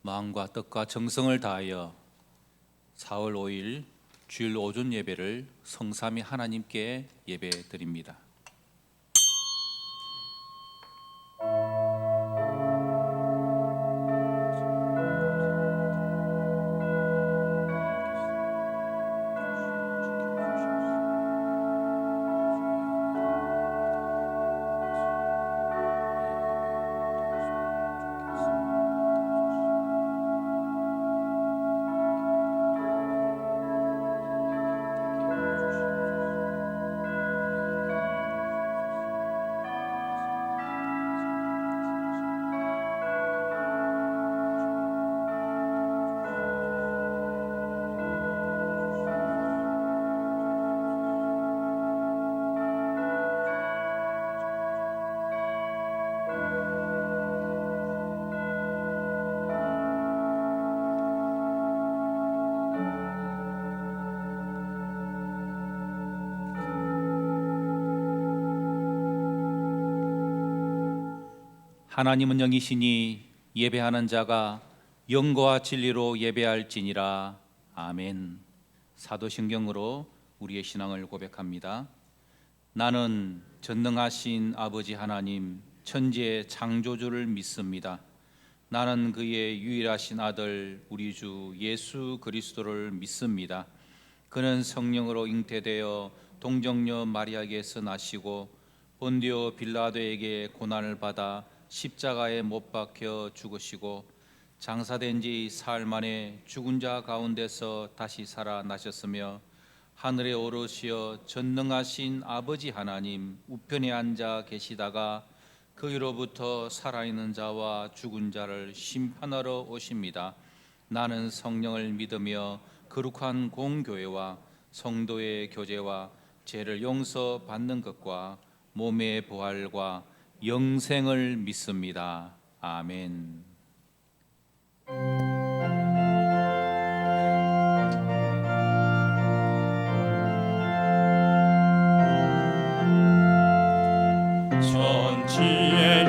마음과 뜻과 정성을 다하여 4월 5일 주일 오전 예배를 성삼위 하나님께 예배드립니다. 하나님은 영이시니 예배하는 자가 영과 진리로 예배할지니라. 아멘. 사도신경으로 우리의 신앙을 고백합니다. 나는 전능하신 아버지 하나님 천지의 창조주를 믿습니다. 나는 그의 유일하신 아들 우리 주 예수 그리스도를 믿습니다. 그는 성령으로 잉태되어 동정녀 마리아에게서 나시고 본디오 빌라도에게 고난을 받아 십자가에 못 박혀 죽으시고 장사된 지 사흘 만에 죽은 자 가운데서 다시 살아나셨으며 하늘에 오르시어 전능하신 아버지 하나님 우편에 앉아 계시다가 그위로부터 살아있는 자와 죽은 자를 심판하러 오십니다. 나는 성령을 믿으며 거룩한 공교회와 성도의 교제와 죄를 용서받는 것과 몸의 부활과 영생을 믿습니다. 아멘. 천지에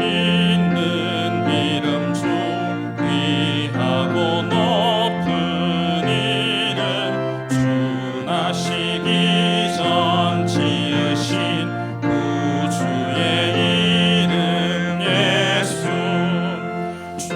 있는 이름 중 귀하고 높은 이름 주 나시기 전 지으신 구주의 이름 예수 주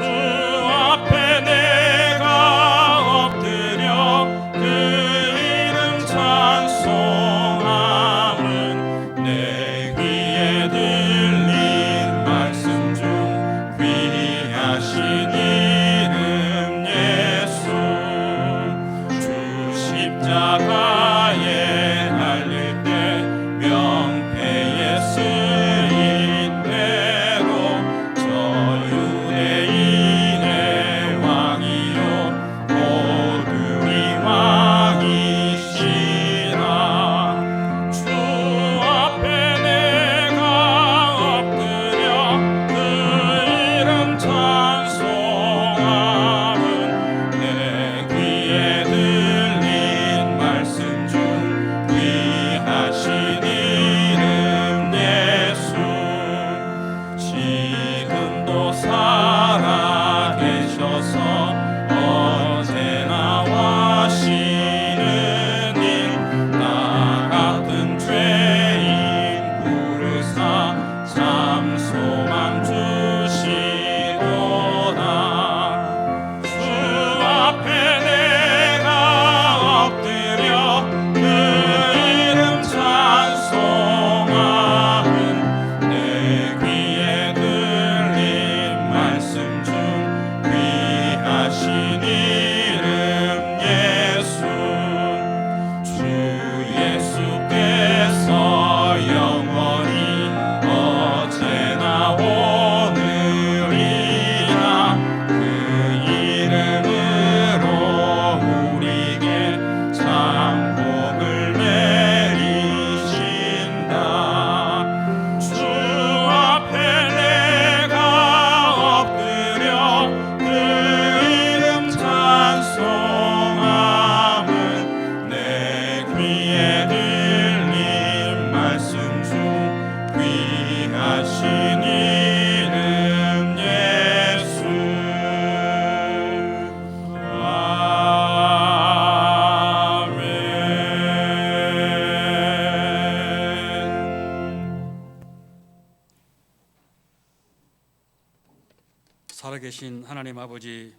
살아계신 하나님 아버지,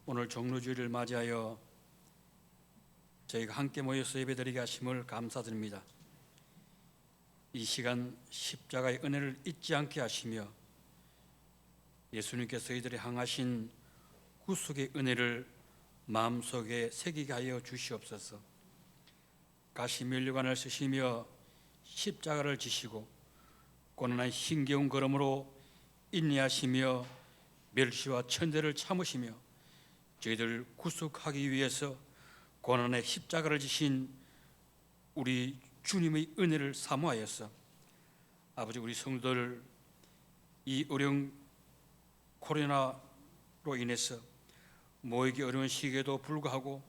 오늘 종료주일을 맞이하여 저희가 함께 모여서 예배드리게 하심을 감사드립니다. 이 시간 십자가의 은혜를 잊지 않게 하시며 예수님께서 저희들이 향하신 구속의 은혜를 마음속에 새기게 하여 주시옵소서. 가시 면류관을 쓰시며 십자가를 지시고 고난의 힘겨운 걸음으로 인내하시며 멸시와 천대를 참으시며 저희들 구속하기 위해서 고난의 십자가를 지신 우리 주님의 은혜를 사모하여서 아버지, 우리 성도들 이 어려운 코로나로 인해서 모이기 어려운 시기에도 불구하고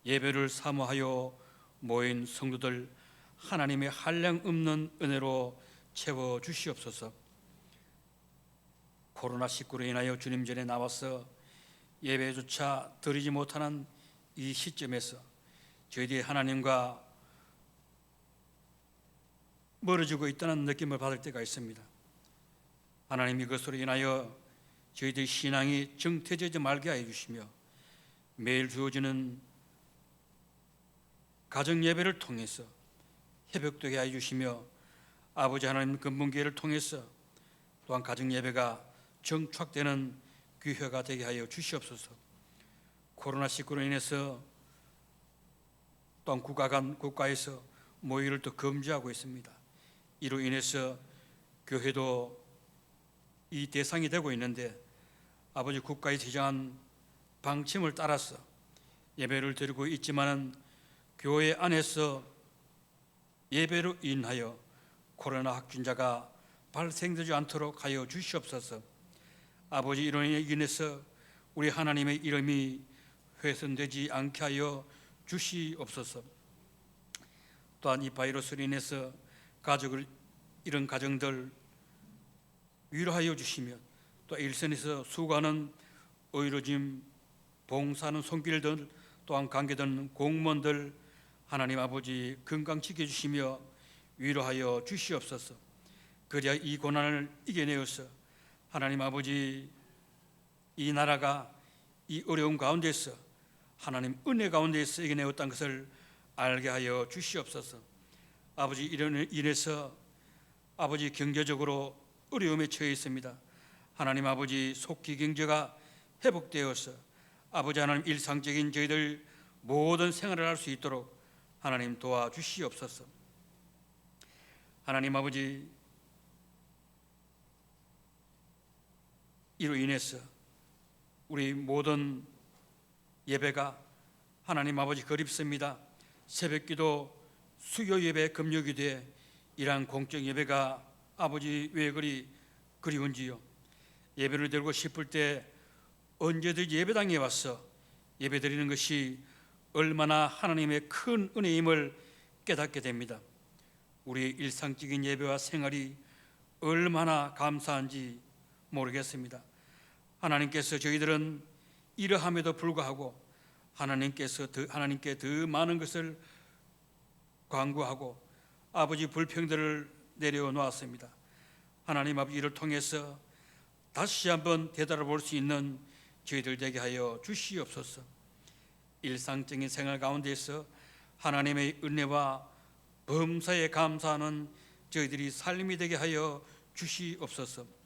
예배를 사모하여 모인 성도들 하나님의 한량 없는 은혜로 채워 주시옵소서. 코로나19로 인하여 주님 전에 나와서 예배조차 드리지 못하는 이 시점에서 저희들이 하나님과 멀어지고 있다는 느낌을 받을 때가 있습니다. 하나님, 이것으로 인하여 저희들의 신앙이 정퇴되지 말게 하여 주시며 매일 주어지는 가정 예배를 통해서 회복되게 하여 주시며 아버지 하나님 근본교회를 통해서 또한 가정 예배가 정착되는 교회가 되게 하여 주시옵소서. 코로나19로 인해서 또한 국가에서 모이를 또 금지하고 있습니다. 이로 인해서 교회도 이 대상이 되고 있는데 아버지, 국가의 지정한 방침을 따라서 예배를 드리고 있지만은 교회 안에서 예배로 인하여 코로나 확진자가 발생되지 않도록 하여 주시옵소서. 아버지, 이로 인해서 우리 하나님의 이름이 훼손되지 않게 하여 주시옵소서. 또한 이 바이러스로 인해서 가족을 잃은 가정들 위로하여 주시며 또 일선에서 수고하는 의료진, 봉사하는 손길들, 또한 관계된 공무원들 하나님 아버지 건강 지켜주시며 위로하여 주시옵소서. 그래야 이 고난을 이겨내어서 하나님 아버지, 이 나라가 이 어려운 가운데서 하나님 은혜 가운데서 이겨내었다는 것을 알게 하여 주시옵소서. 아버지, 이로 인해서 아버지 경제적으로 어려움에 처해 있습니다. 하나님 아버지, 속히 경제가 회복되어서 아버지 하나님 일상적인 저희들 모든 생활을 할 수 있도록 하나님 도와주시옵소서. 하나님 아버지, 이로 인해서 우리 모든 예배가 하나님 아버지 그립습니다. 새벽기도, 수요 예배, 금요 기도에 이러한 공적 예배가 아버지 왜 그리 그리운지요. 예배를 드리고 싶을 때 언제든지 예배당에 와서 예배 드리는 것이 얼마나 하나님의 큰 은혜임을 깨닫게 됩니다. 우리의 일상적인 예배와 생활이 얼마나 감사한지 모르겠습니다. 하나님께서 저희들은 이러함에도 불구하고 하나님께 더 많은 것을 강구하고 아버지 불평들을 내려놓았습니다. 하나님 아버지, 이를 통해서 다시 한번 되돌아볼 수 있는 저희들 되게 하여 주시옵소서. 일상적인 생활 가운데서 하나님의 은혜와 범사에 감사하는 저희들이 삶이 되게 하여 주시옵소서.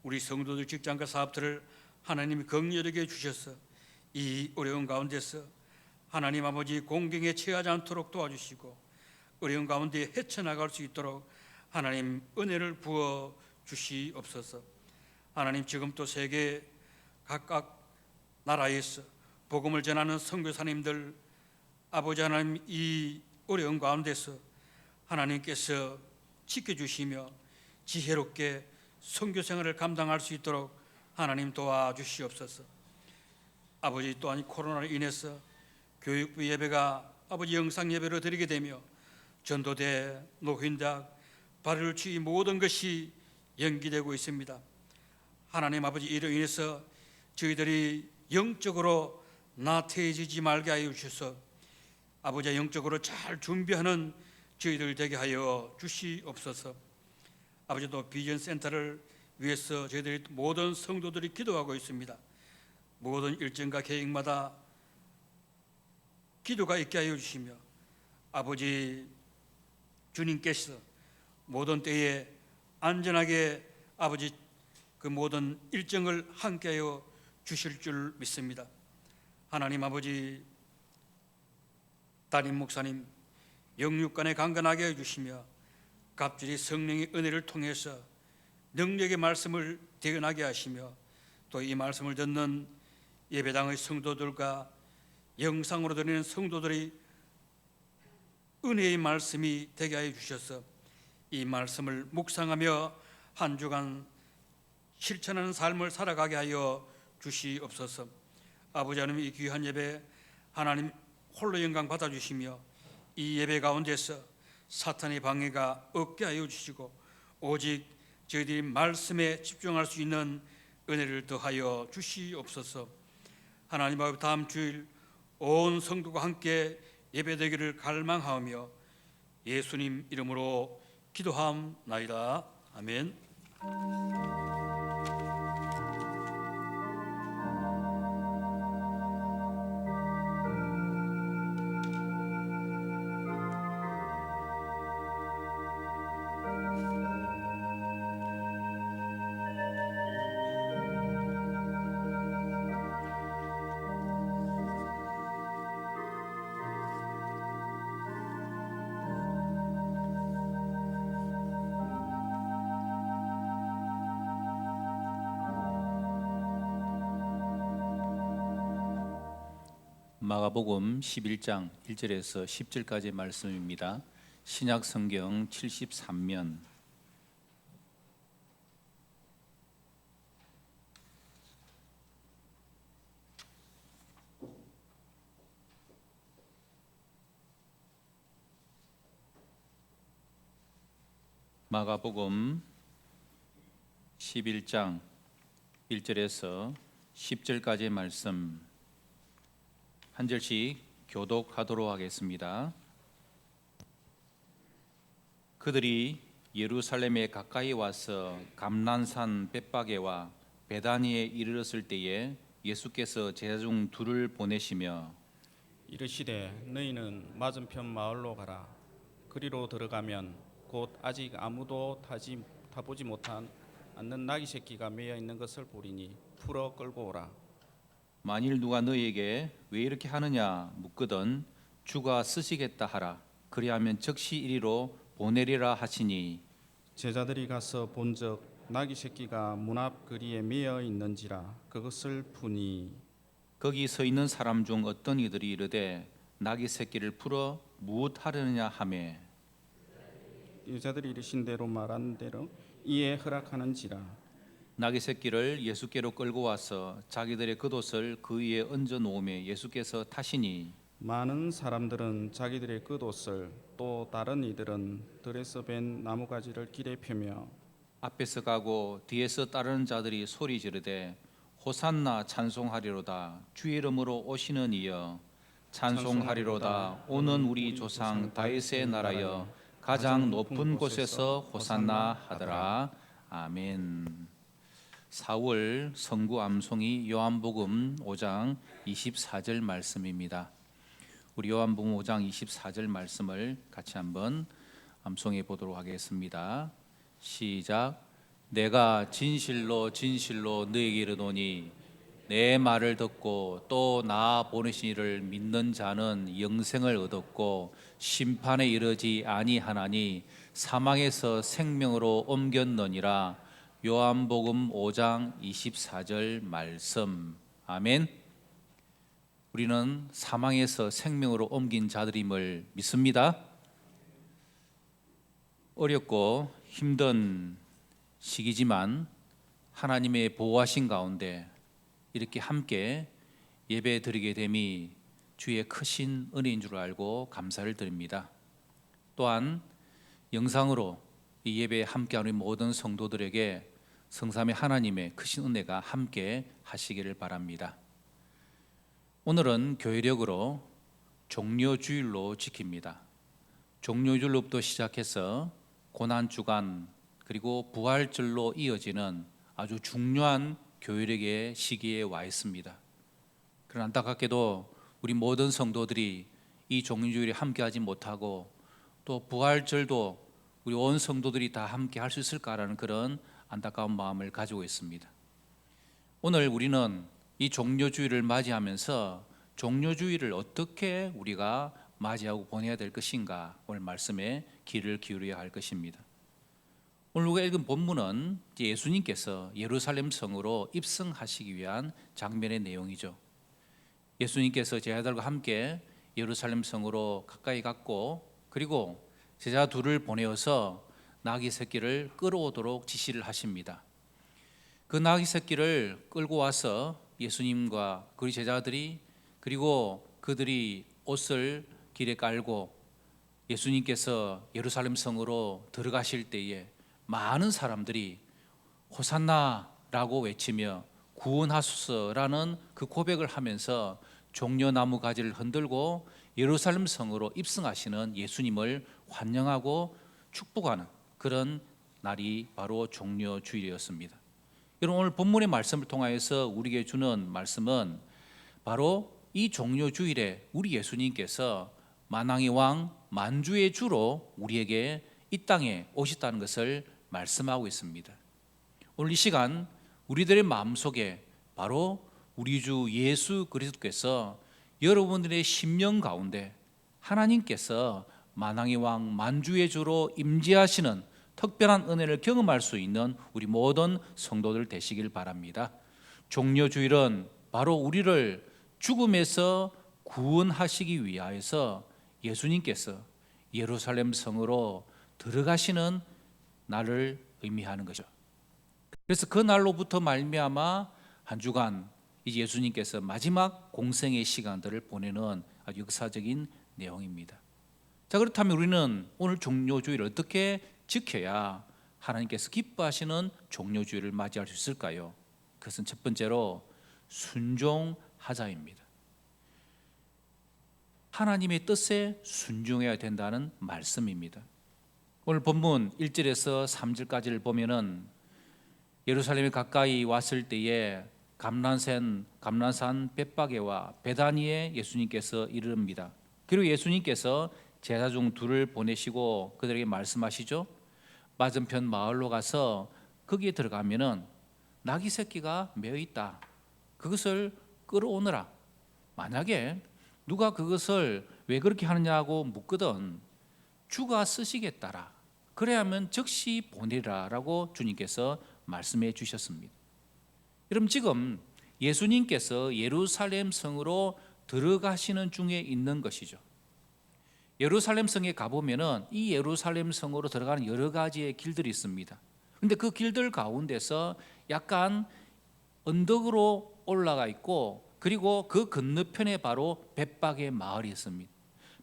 우리 성도들 직장과 사업들을 하나님이 긍휼하게 주셔서 이 어려운 가운데서 하나님 아버지 공경에 처하지 않도록 도와주시고 어려운 가운데 헤쳐나갈 수 있도록 하나님 은혜를 부어 주시옵소서. 하나님, 지금 또 세계 각각 나라에서 복음을 전하는 선교사님들 아버지 하나님, 이 어려운 가운데서 하나님께서 지켜주시며 지혜롭게 선교 생활을 감당할 수 있도록 하나님 도와주시옵소서. 아버지, 또한 코로나로 인해서 교육부 예배가 아버지 영상 예배로 드리게 되며 전도대, 노인대학, 발열주의 모든 것이 연기되고 있습니다. 하나님 아버지, 이로 인해서 저희들이 영적으로 나태해지지 말게 하여 주셔서 아버지 영적으로 잘 준비하는 저희들 되게 하여 주시옵소서. 아버지, 또 비전 센터를 위해서 저희들이 모든 성도들이 기도하고 있습니다. 모든 일정과 계획마다 기도가 있게 하여 주시며 아버지 주님께서 모든 때에 안전하게 아버지 그 모든 일정을 함께하여 주실 줄 믿습니다. 하나님 아버지, 담임 목사님 영육간에 강건하게 해주시며 갑절이 성령의 은혜를 통해서 능력의 말씀을 대언하게 하시며 또 이 말씀을 듣는 예배당의 성도들과 영상으로 드리는 성도들이 은혜의 말씀이 되게 하여 주셔서 이 말씀을 묵상하며 한 주간 실천하는 삶을 살아가게 하여 주시옵소서. 아버지 하나님, 이 귀한 예배 하나님 홀로 영광 받아주시며 이 예배 가운데서 사탄의 방해가 없게 하여 주시고 오직 저희들이 말씀에 집중할 수 있는 은혜를 더하여 주시옵소서. 하나님 아버지, 다음 주일 온 성도가 함께 예배되기를 갈망하며 예수님 이름으로 기도하옵나이다. 아멘. 마가복음 11장 1절에서 10절까지의 말씀입니다. 신약 성경 73면 마가복음 11장 1절에서 10절까지의 말씀 한 절씩 교독하도록 하겠습니다. 그들이 예루살렘에 가까이 와서 감난산 벳바게와 베다니에 이르렀을 때에 예수께서 제자 중 둘을 보내시며 이르시되 너희는 맞은편 마을로 가라. 그리로 들어가면 곧 아직 아무도 타보지 못한 않는 나귀 새끼가 매여 있는 것을 보리니 풀어 끌고 오라. 만일 누가 너희에게 왜 이렇게 하느냐 묻거든 주가 쓰시겠다 하라. 그리하면 즉시 이리로 보내리라 하시니 제자들이 가서 본즉 나귀 새끼가 문 앞 거리에 매여 있는지라 그것을 푸니 거기 서 있는 사람 중 어떤 이들이 이르되 나귀 새끼를 풀어 무엇하려느냐 하매 여자들이 이르신 대로 말한 대로 이에 허락하는지라. 나귀 새끼를 예수께로 끌고 와서 자기들의 겉옷을 그 위에 얹어 놓으며 예수께서 타시니 많은 사람들은 자기들의 겉옷을 또 다른 이들은 들에서 벤 나무가지를 길에 펴며 앞에서 가고 뒤에서 따르는 자들이 소리 지르되 호산나 찬송하리로다 주의 이름으로 오시는 이여 찬송하리로다 오는 우리 조상 다윗의 나라여 가장 높은 곳에서 호산나 하더라. 아멘. 4월 성구 암송이 요한복음 5장 24절 말씀입니다. 우리 요한복음 5장 24절 말씀을 같이 한번 암송해 보도록 하겠습니다. 시작. 내가 진실로 진실로 너에게 이르노니 내 말을 듣고 또 나 보내신 이를 믿는 자는 영생을 얻었고 심판에 이르지 아니하나니 사망에서 생명으로 옮겼느니라. 요한복음 5장 24절 말씀. 아멘. 우리는 사망에서 생명으로 옮긴 자들임을 믿습니다. 어렵고 힘든 시기지만 하나님의 보호하신 가운데 이렇게 함께 예배 드리게 됨이 주의 크신 은혜인 줄 알고 감사를 드립니다. 또한 영상으로 이 예배에 함께하는 모든 성도들에게 성삼위 하나님의 크신 은혜가 함께 하시기를 바랍니다. 오늘은 교회력으로 종료주일로 지킵니다. 종료주일로부터 시작해서 고난주간 그리고 부활절로 이어지는 아주 중요한 교회력의 시기에 와 있습니다. 그러나 안타깝게도 우리 모든 성도들이 이 종료주일에 함께하지 못하고 또 부활절도 우리 온 성도들이 다 함께 할 수 있을까라는 그런 안타까운 마음을 가지고 있습니다. 오늘 우리는 이 종료주일을 맞이하면서 종료주일을 어떻게 우리가 맞이하고 보내야 될 것인가, 오늘 말씀에 귀를 기울여야 할 것입니다. 오늘 우리가 읽은 본문은 예수님께서 예루살렘 성으로 입성하시기 위한 장면의 내용이죠. 예수님께서 제자들과 함께 예루살렘 성으로 가까이 갔고, 그리고 제자 둘을 보내어서 나귀 새끼를 끌어오도록 지시를 하십니다. 그 나귀 새끼를 끌고 와서 예수님과 그 제자들이, 그리고 그들이 옷을 길에 깔고 예수님께서 예루살렘 성으로 들어가실 때에 많은 사람들이 호산나라고 외치며 구원하소서라는 그 고백을 하면서 종려나무 가지를 흔들고 예루살렘 성으로 입성하시는 예수님을 환영하고 축복하는 그런 날이 바로 종려주일이었습니다. 여러분, 오늘 본문의 말씀을 통하여서 우리에게 주는 말씀은 바로 이 종려주일에 우리 예수님께서 만왕의 왕 만주의 주로 우리에게 이 땅에 오셨다는 것을 말씀하고 있습니다. 오늘 이 시간 우리들의 마음속에 바로 우리 주 예수 그리스도께서 여러분들의 심령 가운데 하나님께서 만왕의 왕 만주의 주로 임재하시는 특별한 은혜를 경험할 수 있는 우리 모든 성도들 되시길 바랍니다. 종려주일은 바로 우리를 죽음에서 구원하시기 위하여서 예수님께서 예루살렘 성으로 들어가시는 날을 의미하는 거죠. 그래서 그 날로부터 말미암아 한 주간 이 예수님께서 마지막 공생의 시간들을 보내는 아주 역사적인 내용입니다. 자, 그렇다면 우리는 오늘 종료주일을 어떻게 지켜야 하나님께서 기뻐하시는 종료주일을 맞이할 수 있을까요? 그것은 첫 번째로 순종하자입니다. 하나님의 뜻에 순종해야 된다는 말씀입니다. 오늘 본문 1절에서 3절까지를 보면은 예루살렘에 가까이 왔을 때에 감난산 벳바게와 베다니에 예수님께서 이르릅니다. 그리고 예수님께서 제자 중 둘을 보내시고 그들에게 말씀하시죠. 맞은편 마을로 가서 거기에 들어가면은 나귀 새끼가 매어 있다. 그것을 끌어오너라. 만약에 누가 그것을 왜 그렇게 하느냐고 묻거든 주가 쓰시겠다라. 그래야면 즉시 보내라라고 주님께서 말씀해 주셨습니다. 여러분, 지금 예수님께서 예루살렘 성으로 들어가시는 중에 있는 것이죠. 예루살렘 성에 가보면은 이 예루살렘 성으로 들어가는 여러 가지의 길들이 있습니다. 그런데 그 길들 가운데서 약간 언덕으로 올라가 있고, 그리고 그 건너편에 바로 벳바게 마을이 있습니다.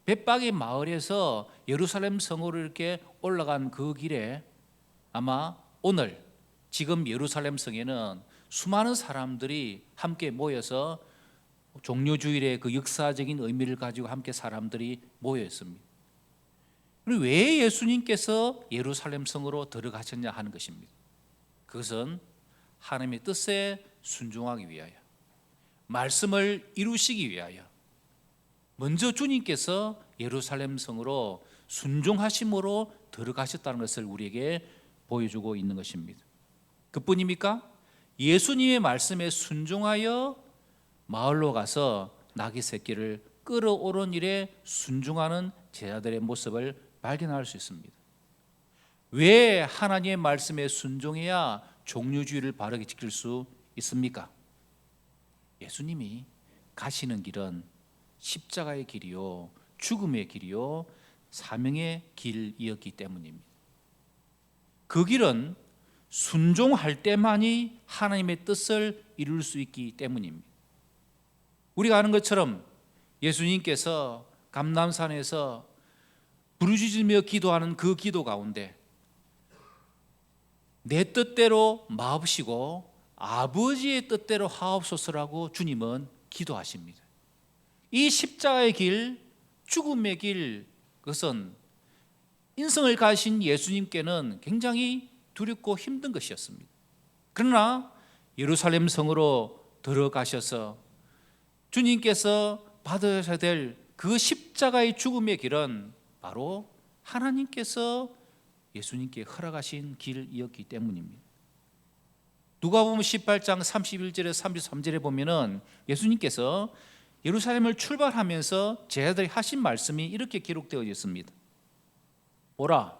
벳바게 마을에서 예루살렘 성으로 이렇게 올라간 그 길에 아마 오늘 지금 예루살렘 성에는 수많은 사람들이 함께 모여서 종료주일의 그 역사적인 의미를 가지고 함께 사람들이 모여 있습니다. 그리고 왜 예수님께서 예루살렘 성으로 들어가셨냐 하는 것입니다. 그것은 하나님의 뜻에 순종하기 위하여, 말씀을 이루시기 위하여 먼저 주님께서 예루살렘 성으로 순종하심으로 들어가셨다는 것을 우리에게 보여주고 있는 것입니다. 그뿐입니까? 예수님의 말씀에 순종하여 마을로 가서 나귀 새끼를 끌어오는 일에 순종하는 제자들의 모습을 발견할 수 있습니다. 왜 하나님의 말씀에 순종해야 종료주의를 바르게 지킬 수 있습니까? 예수님이 가시는 길은 십자가의 길이요, 죽음의 길이요, 사명의 길이었기 때문입니다. 그 길은 순종할 때만이 하나님의 뜻을 이룰 수 있기 때문입니다. 우리가 아는 것처럼 예수님께서 감람산에서 부르짖으며 기도하는 그 기도 가운데 내 뜻대로 마옵시고 아버지의 뜻대로 하옵소서라고 주님은 기도하십니다. 이 십자가의 길, 죽음의 길, 그것은 인생을 가신 예수님께는 굉장히 두렵고 힘든 것이었습니다. 그러나 예루살렘 성으로 들어가셔서 주님께서 받으셔야 될 그 십자가의 죽음의 길은 바로 하나님께서 예수님께 허락하신 길이었기 때문입니다. 누가복음 18장 31절에 33절에 보면은 예수님께서 예루살렘을 출발하면서 제자들이 하신 말씀이 이렇게 기록되어 있습니다. 보라,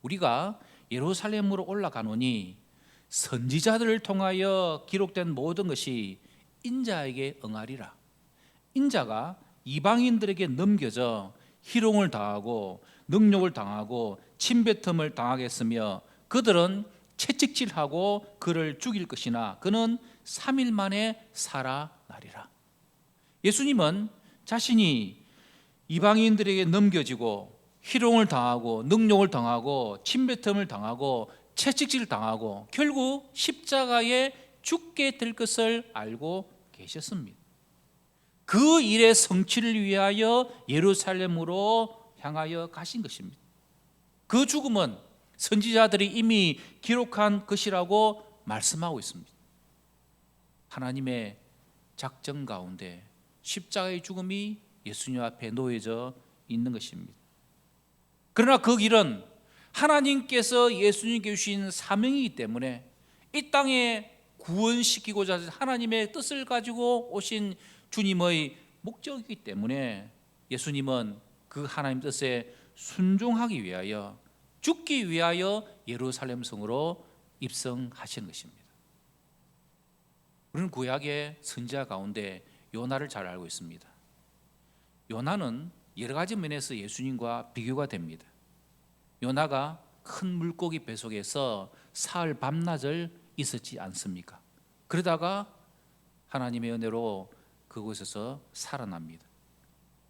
우리가 예루살렘으로 올라가노니 선지자들을 통하여 기록된 모든 것이 인자에게 응하리라. 인자가 이방인들에게 넘겨져 희롱을 당하고 능욕을 당하고 침뱉음을 당하겠으며 그들은 채찍질하고 그를 죽일 것이나 그는 3일 만에 살아나리라. 예수님은 자신이 이방인들에게 넘겨지고 희롱을 당하고 능욕을 당하고 침뱉음을 당하고 채찍질을 당하고 결국 십자가에 죽게 될 것을 알고 계셨습니다. 그 일의 성취를 위하여 예루살렘으로 향하여 가신 것입니다. 그 죽음은 선지자들이 이미 기록한 것이라고 말씀하고 있습니다. 하나님의 작정 가운데 십자가의 죽음이 예수님 앞에 놓여져 있는 것입니다. 그러나 그 길은 하나님께서 예수님께 주신 사명이기 때문에 이 땅에 구원시키고자 하신 하나님의 뜻을 가지고 오신 주님의 목적이기 때문에 예수님은 그 하나님 뜻에 순종하기 위하여 죽기 위하여 예루살렘 성으로 입성하신 것입니다. 우리는 구약의 선지자 가운데 요나를 잘 알고 있습니다. 요나는 여러 가지 면에서 예수님과 비교가 됩니다. 요나가 큰 물고기 뱃속에서 사흘 밤낮을 있었지 않습니까? 그러다가 하나님의 은혜로 그곳에서 살아납니다.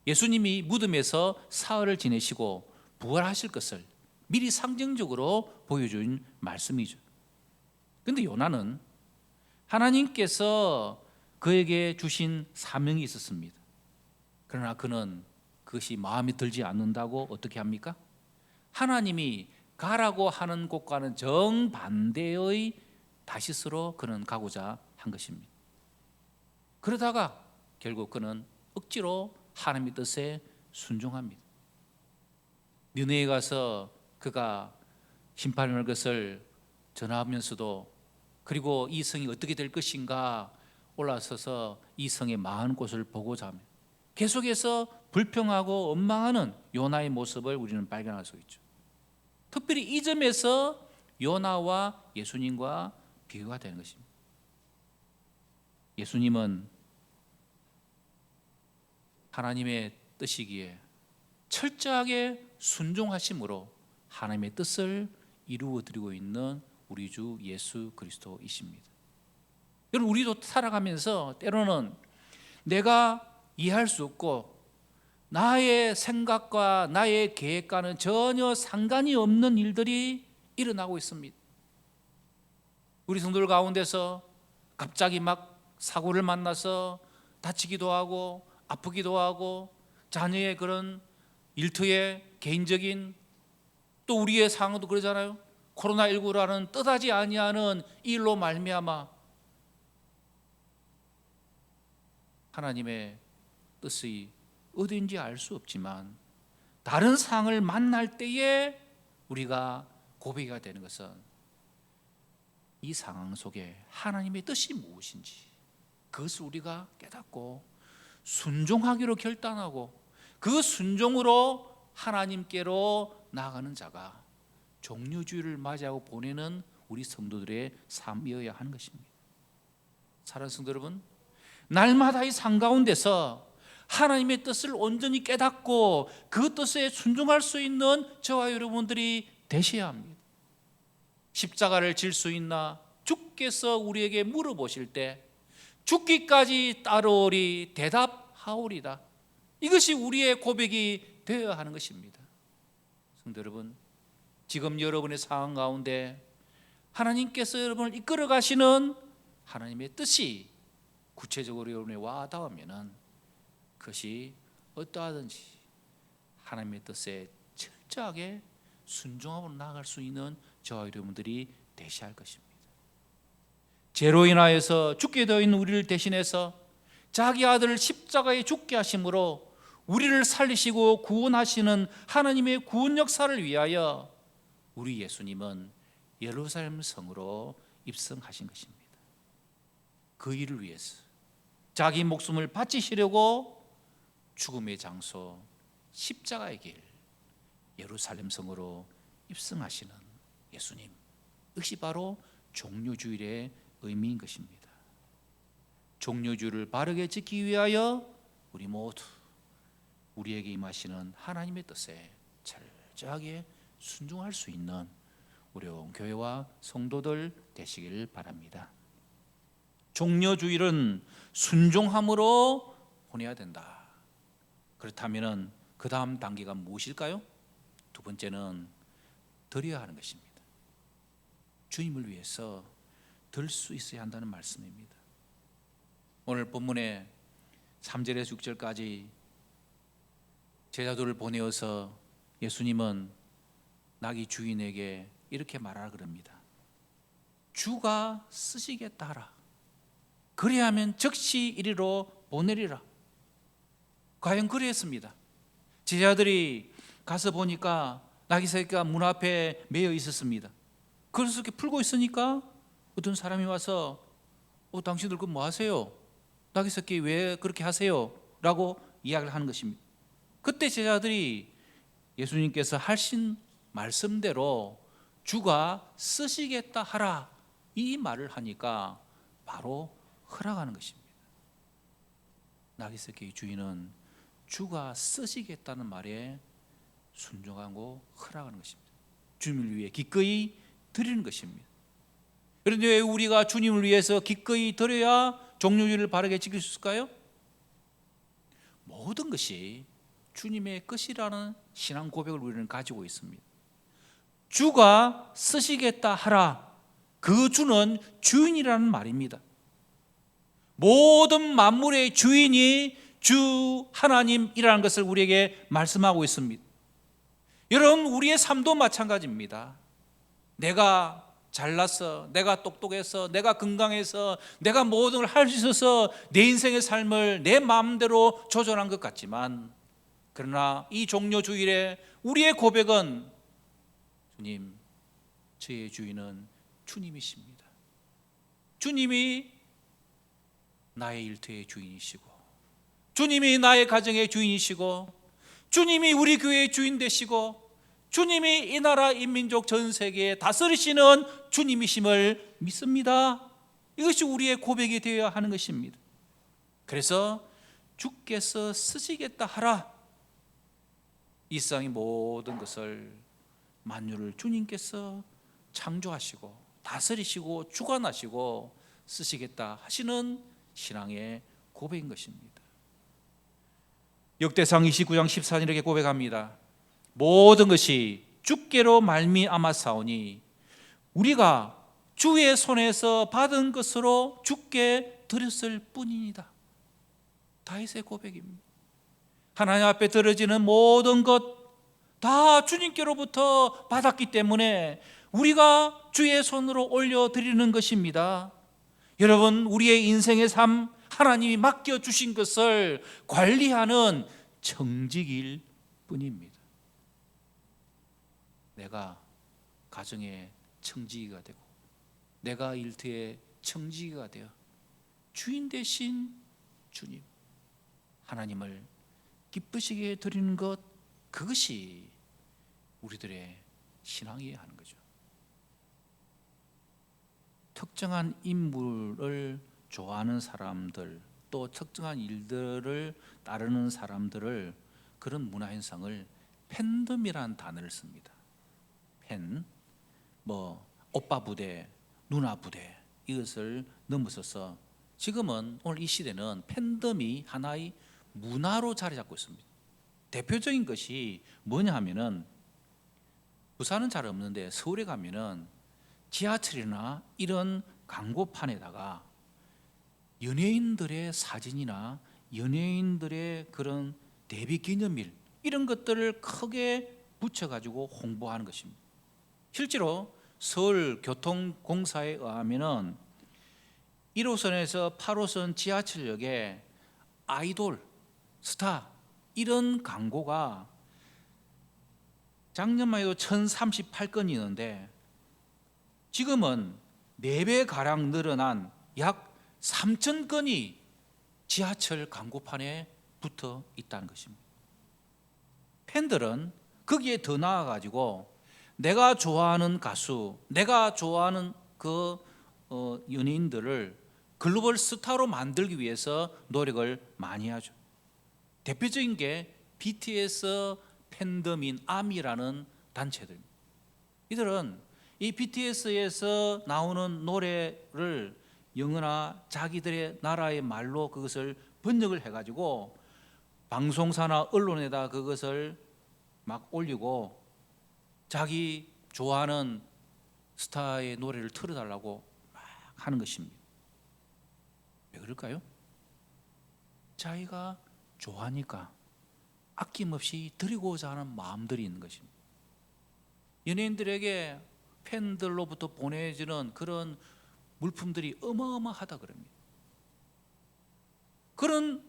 예수님이 무덤에서 사흘을 지내시고 부활하실 것을 미리 상징적으로 보여준 말씀이죠. 그런데 요나는 하나님께서 그에게 주신 사명이 있었습니다. 그러나 그는 그것이 마음에 들지 않는다고 어떻게 합니까? 하나님이 가라고 하는 곳과는 정반대의 다시스로 그는 가고자 한 것입니다. 그러다가 결국 그는 억지로 하나님의 뜻에 순종합니다. 니느웨에 가서 그가 심판할 것을 전하면서도 그리고 이 성이 어떻게 될 것인가 올라서서 이 성의 많은 곳을 보고자 합니다. 계속해서 불평하고 원망하는 요나의 모습을 우리는 발견할 수 있죠. 특별히 이 점에서 요나와 예수님과 비교가 되는 것입니다. 예수님은 하나님의 뜻이기에 철저하게 순종하심으로 하나님의 뜻을 이루어 드리고 있는 우리 주 예수 그리스도이십니다. 여러분, 우리도 살아가면서 때로는 내가 이해할 수 없고 나의 생각과 나의 계획과는 전혀 상관이 없는 일들이 일어나고 있습니다. 우리 성도들 가운데서 갑자기 막 사고를 만나서 다치기도 하고 아프기도 하고 자녀의 그런 일터의 개인적인 또 우리의 상황도 그러잖아요. 코로나19라는 뜻하지 아니하는 일로 말미암아 하나님의 뜻이 어디인지 알 수 없지만 다른 상을 만날 때에 우리가 고백이 되는 것은 이 상황 속에 하나님의 뜻이 무엇인지 그것을 우리가 깨닫고 순종하기로 결단하고 그 순종으로 하나님께로 나아가는 자가 종려주의를 맞이하고 보내는 우리 성도들의 삶이어야 하는 것입니다. 사랑하는 성도 여러분, 날마다 이 삶 가운데서 하나님의 뜻을 온전히 깨닫고 그 뜻에 순종할 수 있는 저와 여러분들이 되셔야 합니다. 십자가를 질 수 있나? 주께서 우리에게 물어보실 때 죽기까지 따르오리 대답하오리다. 이것이 우리의 고백이 되어야 하는 것입니다. 성도 여러분, 지금 여러분의 상황 가운데 하나님께서 여러분을 이끌어 가시는 하나님의 뜻이 구체적으로 여러분에 와 닿으면 그것이 어떠하든지 하나님의 뜻에 철저하게 순종하고 나아갈 수 있는 저와 여러분들이 되셔야 할 것입니다. 죄로 인하여서 죽게 되어 있는 우리를 대신해서 자기 아들을 십자가에 죽게 하심으로 우리를 살리시고 구원하시는 하나님의 구원 역사를 위하여 우리 예수님은 예루살렘 성으로 입성하신 것입니다. 그 일을 위해서 자기 목숨을 바치시려고 죽음의 장소 십자가의 길 예루살렘 성으로 입성하시는 예수님, 역시 바로 종료주일의 의미인 것입니다. 종료주일을 바르게 지키기 위하여 우리 모두 우리에게 임하시는 하나님의 뜻에 철저하게 순종할 수 있는 우리 온 교회와 성도들 되시길 바랍니다. 종료주일은 순종함으로 보내야 된다. 그렇다면 그 다음 단계가 무엇일까요? 두 번째는 드려야 하는 것입니다. 주님을 위해서 들 수 있어야 한다는 말씀입니다. 오늘 본문에 3절에서 6절까지 제자들을 보내어서 예수님은 나귀 주인에게 이렇게 말하라 그럽니다. 주가 쓰시겠다 하라. 그리하면 즉시 이리로 보내리라. 과연 그랬습니다. 제자들이 가서 보니까 나귀 새끼가 문 앞에 매여 있었습니다. 그래서 이렇게 풀고 있으니까 어떤 사람이 와서 당신들 그 뭐 하세요? 나귀 새끼 왜 그렇게 하세요? 라고 이야기를 하는 것입니다. 그때 제자들이 예수님께서 하신 말씀대로 주가 쓰시겠다 하라 이 말을 하니까 바로 허락하는 것입니다. 나귀 새끼의 주인은 주가 쓰시겠다는 말에 순종하고 허락하는 것입니다. 주님을 위해 기꺼이 드리는 것입니다. 그런데 왜 우리가 주님을 위해서 기꺼이 드려야 종료주일을 바르게 지킬 수 있을까요? 모든 것이 주님의 것이라는 신앙 고백을 우리는 가지고 있습니다. 주가 쓰시겠다 하라. 그 주는 주인이라는 말입니다. 모든 만물의 주인이 주 하나님이라는 것을 우리에게 말씀하고 있습니다. 여러분, 우리의 삶도 마찬가지입니다. 내가 잘났어, 내가 똑똑해서, 내가 건강해서, 내가 모든 걸 할 수 있어서 내 인생의 삶을 내 마음대로 조절한 것 같지만, 그러나 이 종료주일에 우리의 고백은 주님, 저의 주인은 주님이십니다. 주님이 나의 일터의 주인이시고, 주님이 나의 가정의 주인이시고, 주님이 우리 교회의 주인 되시고, 주님이 이 나라 이 민족 전 세계에 다스리시는 주님이심을 믿습니다. 이것이 우리의 고백이 되어야 하는 것입니다. 그래서 주께서 쓰시겠다 하라. 이 세상의 모든 것을 만유를 주님께서 창조하시고 다스리시고 주관하시고 쓰시겠다 하시는 신앙의 고백인 것입니다. 역대상 29장 14절 이렇게 고백합니다. 모든 것이 주께로 말미암았사오니 우리가 주의 손에서 받은 것으로 주께 드렸을 뿐이니다. 다윗의 고백입니다. 하나님 앞에 드려지는 모든 것 다 주님께로부터 받았기 때문에 우리가 주의 손으로 올려드리는 것입니다. 여러분, 우리의 인생의 삶 하나님이 맡겨주신 것을 관리하는 청직일 뿐입니다. 내가 가정의 청지기가 되고 내가 일터의 청지기가 되어 주인 되신 주님 하나님을 기쁘시게 드리는 것, 그것이 우리들의 신앙이어야 하는 거죠. 특정한 인물을 좋아하는 사람들, 또 특정한 일들을 따르는 사람들을, 그런 문화현상을 팬덤이라는 단어를 씁니다. 팬, 오빠 부대, 누나 부대, 이것을 넘어서서 지금은 오늘 이 시대는 팬덤이 하나의 문화로 자리 잡고 있습니다. 대표적인 것이 뭐냐 하면은, 부산은 잘 없는데 서울에 가면은 지하철이나 이런 광고판에다가 연예인들의 사진이나 연예인들의 그런 데뷔 기념일 이런 것들을 크게 붙여가지고 홍보하는 것입니다. 실제로 서울교통공사에 의하면은 1호선에서 8호선 지하철역에 아이돌, 스타 이런 광고가 작년만 해도 1038건이었는데 지금은 4배 가량 늘어난 약 3000건이 지하철 광고판에 붙어 있다는 것입니다. 팬들은 거기에 더 나아가지고 내가 좋아하는 가수, 내가 좋아하는 그 연예인들을 글로벌 스타로 만들기 위해서 노력을 많이 하죠. 대표적인 게 BTS 팬덤인 아미라는 단체들입니다. 이들은 이 BTS에서 나오는 노래를 영어나 자기들의 나라의 말로 그것을 번역을 해가지고 방송사나 언론에다 그것을 막 올리고 자기 좋아하는 스타의 노래를 틀어달라고 막 하는 것입니다. 왜 그럴까요? 자기가 좋아하니까 아낌없이 드리고자 하는 마음들이 있는 것입니다. 연예인들에게 팬들로부터 보내지는 그런 물품들이 어마어마하다 그럽니다. 그런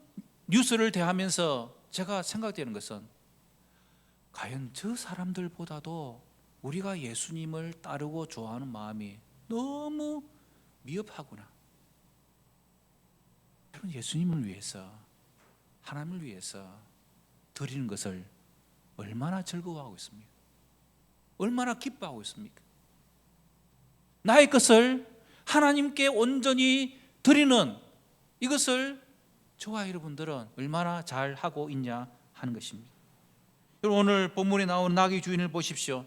뉴스를 대하면서 제가 생각되는 것은 과연 저 사람들보다도 우리가 예수님을 따르고 좋아하는 마음이 너무 미흡하구나. 여러분, 예수님을 위해서, 하나님을 위해서 드리는 것을 얼마나 즐거워하고 있습니까? 얼마나 기뻐하고 있습니까? 나의 것을 하나님께 온전히 드리는 이것을 저와 여러분들은 얼마나 잘 하고 있냐 하는 것입니다. 여러분, 오늘 본문에 나온 나귀 주인을 보십시오.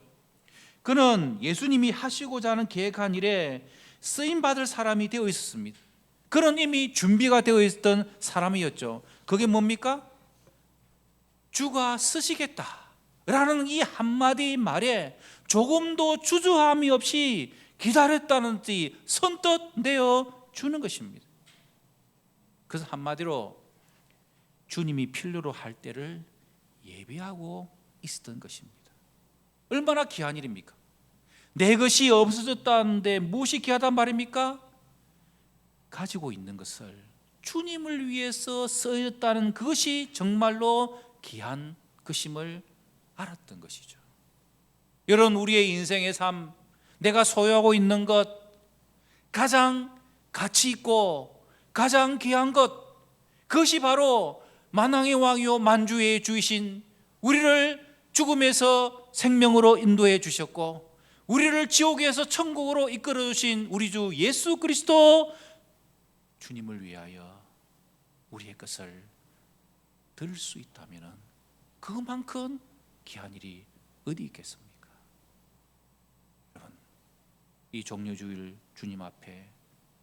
그는 예수님이 하시고자 하는 계획한 일에 쓰임받을 사람이 되어 있었습니다. 그는 이미 준비가 되어 있던 사람이었죠. 그게 뭡니까? 주가 쓰시겠다라는 이 한마디 말에 조금도 주저함이 없이 기다렸다는 뜻이 선뜻 내어 주는 것입니다. 그래서 한마디로 주님이 필요로 할 때를 예비하고 있었던 것입니다. 얼마나 귀한 일입니까? 내 것이 없어졌다는데 무엇이 귀하단 말입니까? 가지고 있는 것을 주님을 위해서 쓰였다는 그것이 정말로 귀한 것임을 알았던 것이죠. 여러분, 우리의 인생의 삶, 내가 소유하고 있는 것, 가장 가치 있고 가장 귀한 것, 그것이 바로 만왕의 왕이요 만주의 주이신 우리를 죽음에서 생명으로 인도해 주셨고 우리를 지옥에서 천국으로 이끌어 주신 우리 주 예수 그리스도 주님을 위하여 우리의 것을 들을 수 있다면 그만큼 귀한 일이 어디 있겠습니까? 여러분, 이 종려주일 주님 앞에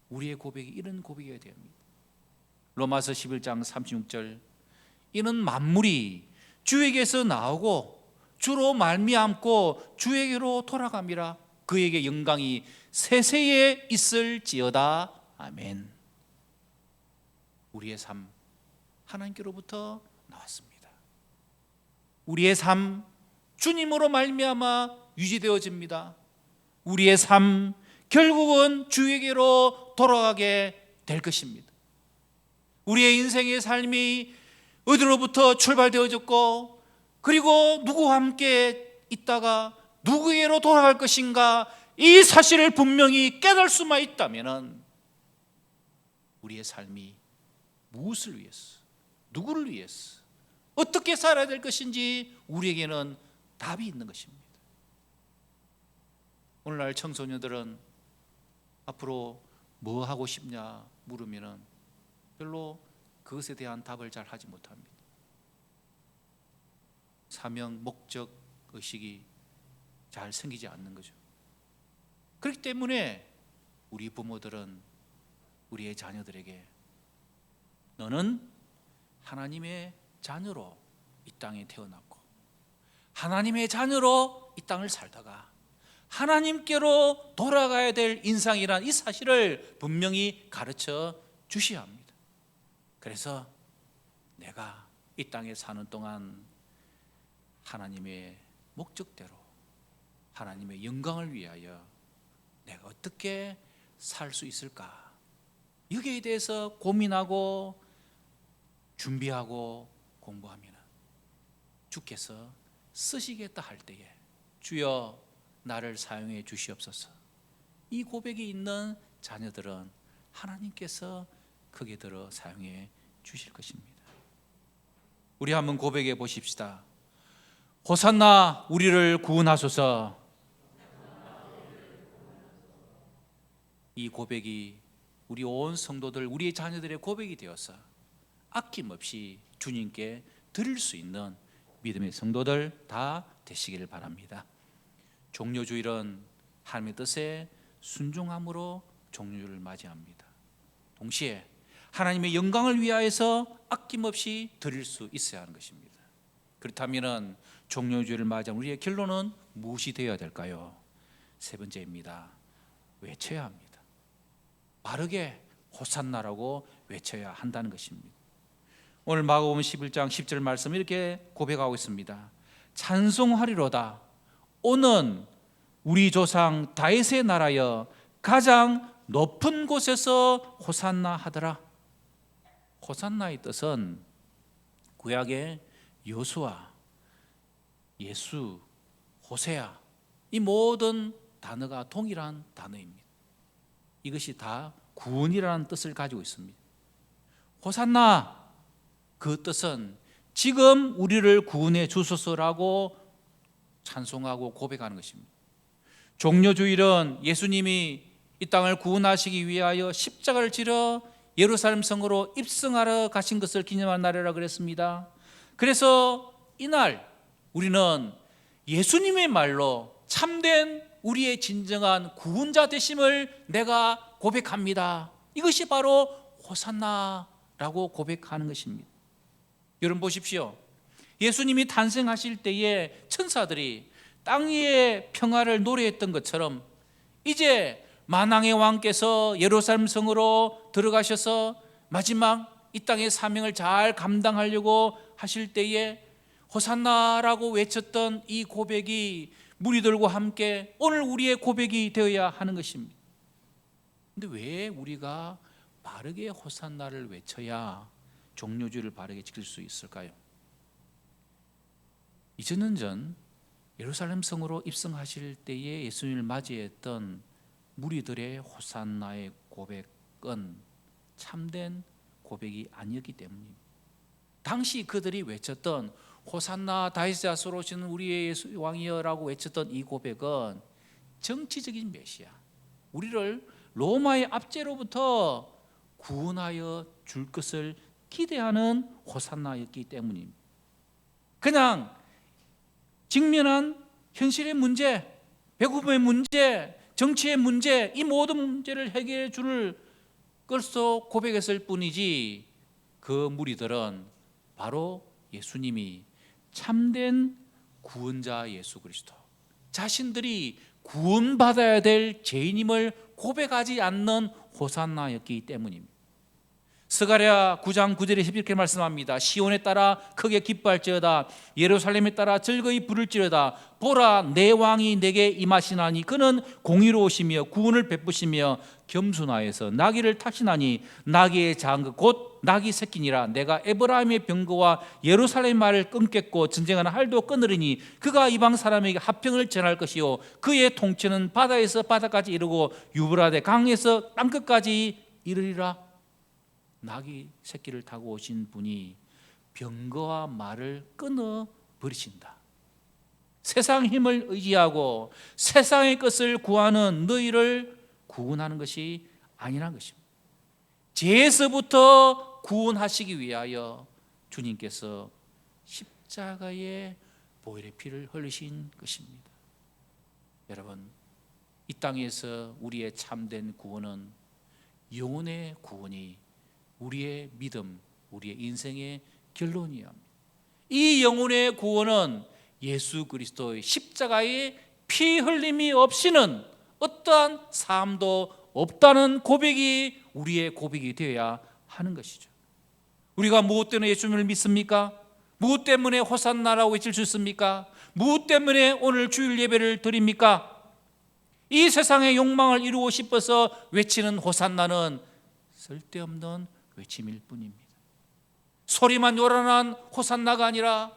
우리의 고백이 이런 고백이어야 됩니다. 로마서 11장 36절, 이는 만물이 주에게서 나오고 주로 말미암고 주에게로 돌아감이라. 그에게 영광이 세세에 있을지어다. 아멘. 우리의 삶 하나님께로부터 나왔습니다. 우리의 삶 주님으로 말미암아 유지되어집니다. 우리의 삶 결국은 주에게로 돌아가게 될 것입니다. 우리의 인생의 삶이 어디로부터 출발되어졌고 그리고 누구와 함께 있다가 누구에게로 돌아갈 것인가, 이 사실을 분명히 깨달을 수만 있다면 우리의 삶이 무엇을 위해서, 누구를 위해서, 어떻게 살아야 될 것인지 우리에게는 답이 있는 것입니다. 오늘날 청소년들은 앞으로 뭐 하고 싶냐 물으면 별로 그것에 대한 답을 잘 하지 못합니다. 사명, 목적 의식이 잘 생기지 않는 거죠. 그렇기 때문에 우리 부모들은 우리의 자녀들에게 너는 하나님의 자녀로 이 땅에 태어났고 하나님의 자녀로 이 땅을 살다가 하나님께로 돌아가야 될 인생이란 이 사실을 분명히 가르쳐 주셔야 합니다. 그래서 내가 이 땅에 사는 동안 하나님의 목적대로 하나님의 영광을 위하여 내가 어떻게 살 수 있을까, 여기에 대해서 고민하고 준비하고 공부하면 주께서 쓰시겠다 할 때에 주여 나를 사용해 주시옵소서, 이 고백이 있는 자녀들은 하나님께서 크게 들어 사용해 주실 것입니다. 우리 한번 고백해 보십시다. 호산나 우리를 구원하소서. 이 고백이 우리 온 성도들, 우리의 자녀들의 고백이 되어서 아낌없이 주님께 드릴 수 있는 믿음의 성도들 다 되시기를 바랍니다. 종료주일은 하나님의 뜻에 순종함으로 종료주일을 맞이합니다. 동시에 하나님의 영광을 위하여서 아낌없이 드릴 수 있어야 하는 것입니다. 그렇다면 종료주일을 맞이한 우리의 결론은 무엇이 되어야 될까요? 세 번째입니다. 외쳐야 합니다. 바르게 호산나라고 외쳐야 한다는 것입니다. 오늘 마가복음 11장 10절 말씀 이렇게 고백하고 있습니다. 찬송하리로다. 오는 우리 조상 다윗의 나라여 가장 높은 곳에서 호산나 하더라. 호산나의 뜻은 구약의 여수아, 예수, 호세아, 이 모든 단어가 동일한 단어입니다. 이것이 다 구원이라는 뜻을 가지고 있습니다. 호산나, 그 뜻은 지금 우리를 구원해 주소서라고 찬송하고 고백하는 것입니다. 종료주일은 예수님이 이 땅을 구원하시기 위하여 십자가를 지러 예루살렘 성으로 입성하러 가신 것을 기념한 날이라 그랬습니다. 그래서 이날 우리는 예수님의 말로 참된 우리의 진정한 구원자 되심을 내가 고백합니다. 이것이 바로 호산나라고 고백하는 것입니다. 여러분 보십시오. 예수님이 탄생하실 때에 천사들이 땅 위의 평화를 노래했던 것처럼 이제 만왕의 왕께서 예루살렘 성으로 들어가셔서 마지막 이 땅의 사명을 잘 감당하려고 하실 때에 호산나라고 외쳤던 이 고백이 무리들과 함께 오늘 우리의 고백이 되어야 하는 것입니다. 그런데 왜 우리가 바르게 호산나를 외쳐야 종료주일을 바르게 지킬 수 있을까요? 2000년 전 예루살렘 성으로 입성하실 때에 예수님을 맞이했던 무리들의 호산나의 고백은 참된 고백이 아니었기 때문입니다. 당시 그들이 외쳤던 호산나 다윗의 자손으로 오시는 우리의 예수 왕이여라고 외쳤던 이 고백은 정치적인 메시아, 우리를 로마의 압제로부터 구원하여 줄 것을 기대하는 호산나였기 때문입니다. 그냥 직면한 현실의 문제, 배고픔의 문제, 정치의 문제, 이 모든 문제를 해결해 줄 것으로 고백했을 뿐이지, 그 무리들은 바로 예수님이 참된 구원자 예수 그리스도, 자신들이 구원받아야 될 죄인임을 고백하지 않는 호산나였기 때문입니다. 스가랴 9장 9절에 이렇게 말씀합니다. 시온에 따라 크게 기뻐할지어다, 예루살렘에 따라 즐거이 부를지어다. 보라, 내 왕이 내게 임하시나니 그는 공의로우시며 구원을 베푸시며 겸손하여서 나귀를 타시나니 나귀의 장그 곧 나귀 새끼니라. 내가 에브라임의 병거와 예루살렘 말을 끊겠고 전쟁하는 할도 끊으리니 그가 이방 사람에게 화평을 전할 것이요 그의 통치는 바다에서 바다까지 이르고 유브라데 강에서 땅끝까지 이르리라. 나귀 새끼를 타고 오신 분이 병거와 말을 끊어 버리신다. 세상 힘을 의지하고 세상의 것을 구하는 너희를 구원하는 것이 아니라는 것입니다. 죄에서부터 구원하시기 위하여 주님께서 십자가에 보혈의 피를 흘리신 것입니다. 여러분, 이 땅에서 우리의 참된 구원은 영혼의 구원이 우리의 믿음, 우리의 인생의 결론이야. 이 영혼의 구원은 예수 그리스도의 십자가의 피 흘림이 없이는 어떠한 삶도 없다는 고백이 우리의 고백이 되어야 하는 것이죠. 우리가 무엇 때문에 예수님을 믿습니까? 무엇 때문에 호산나라고 외칠 수 있습니까? 무엇 때문에 오늘 주일 예배를 드립니까? 이 세상의 욕망을 이루고 싶어서 외치는 호산나는 쓸데없는 외침일 뿐입니다. 소리만 요란한 호산나가 아니라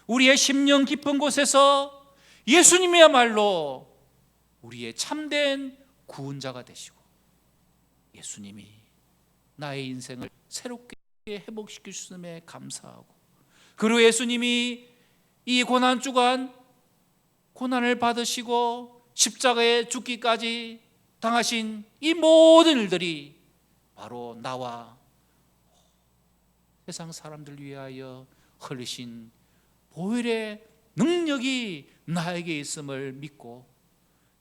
우리의 심령 깊은 곳에서 예수님이야말로 우리의 참된 구원자가 되시고 예수님이 나의 인생을 새롭게 회복시킬 수 있음에 감사하고, 그리고 예수님이 이 고난 주간 고난을 받으시고 십자가에 죽기까지 당하신 이 모든 일들이 바로 나와 세상 사람들 위하여 흘리신 보혈의 능력이 나에게 있음을 믿고,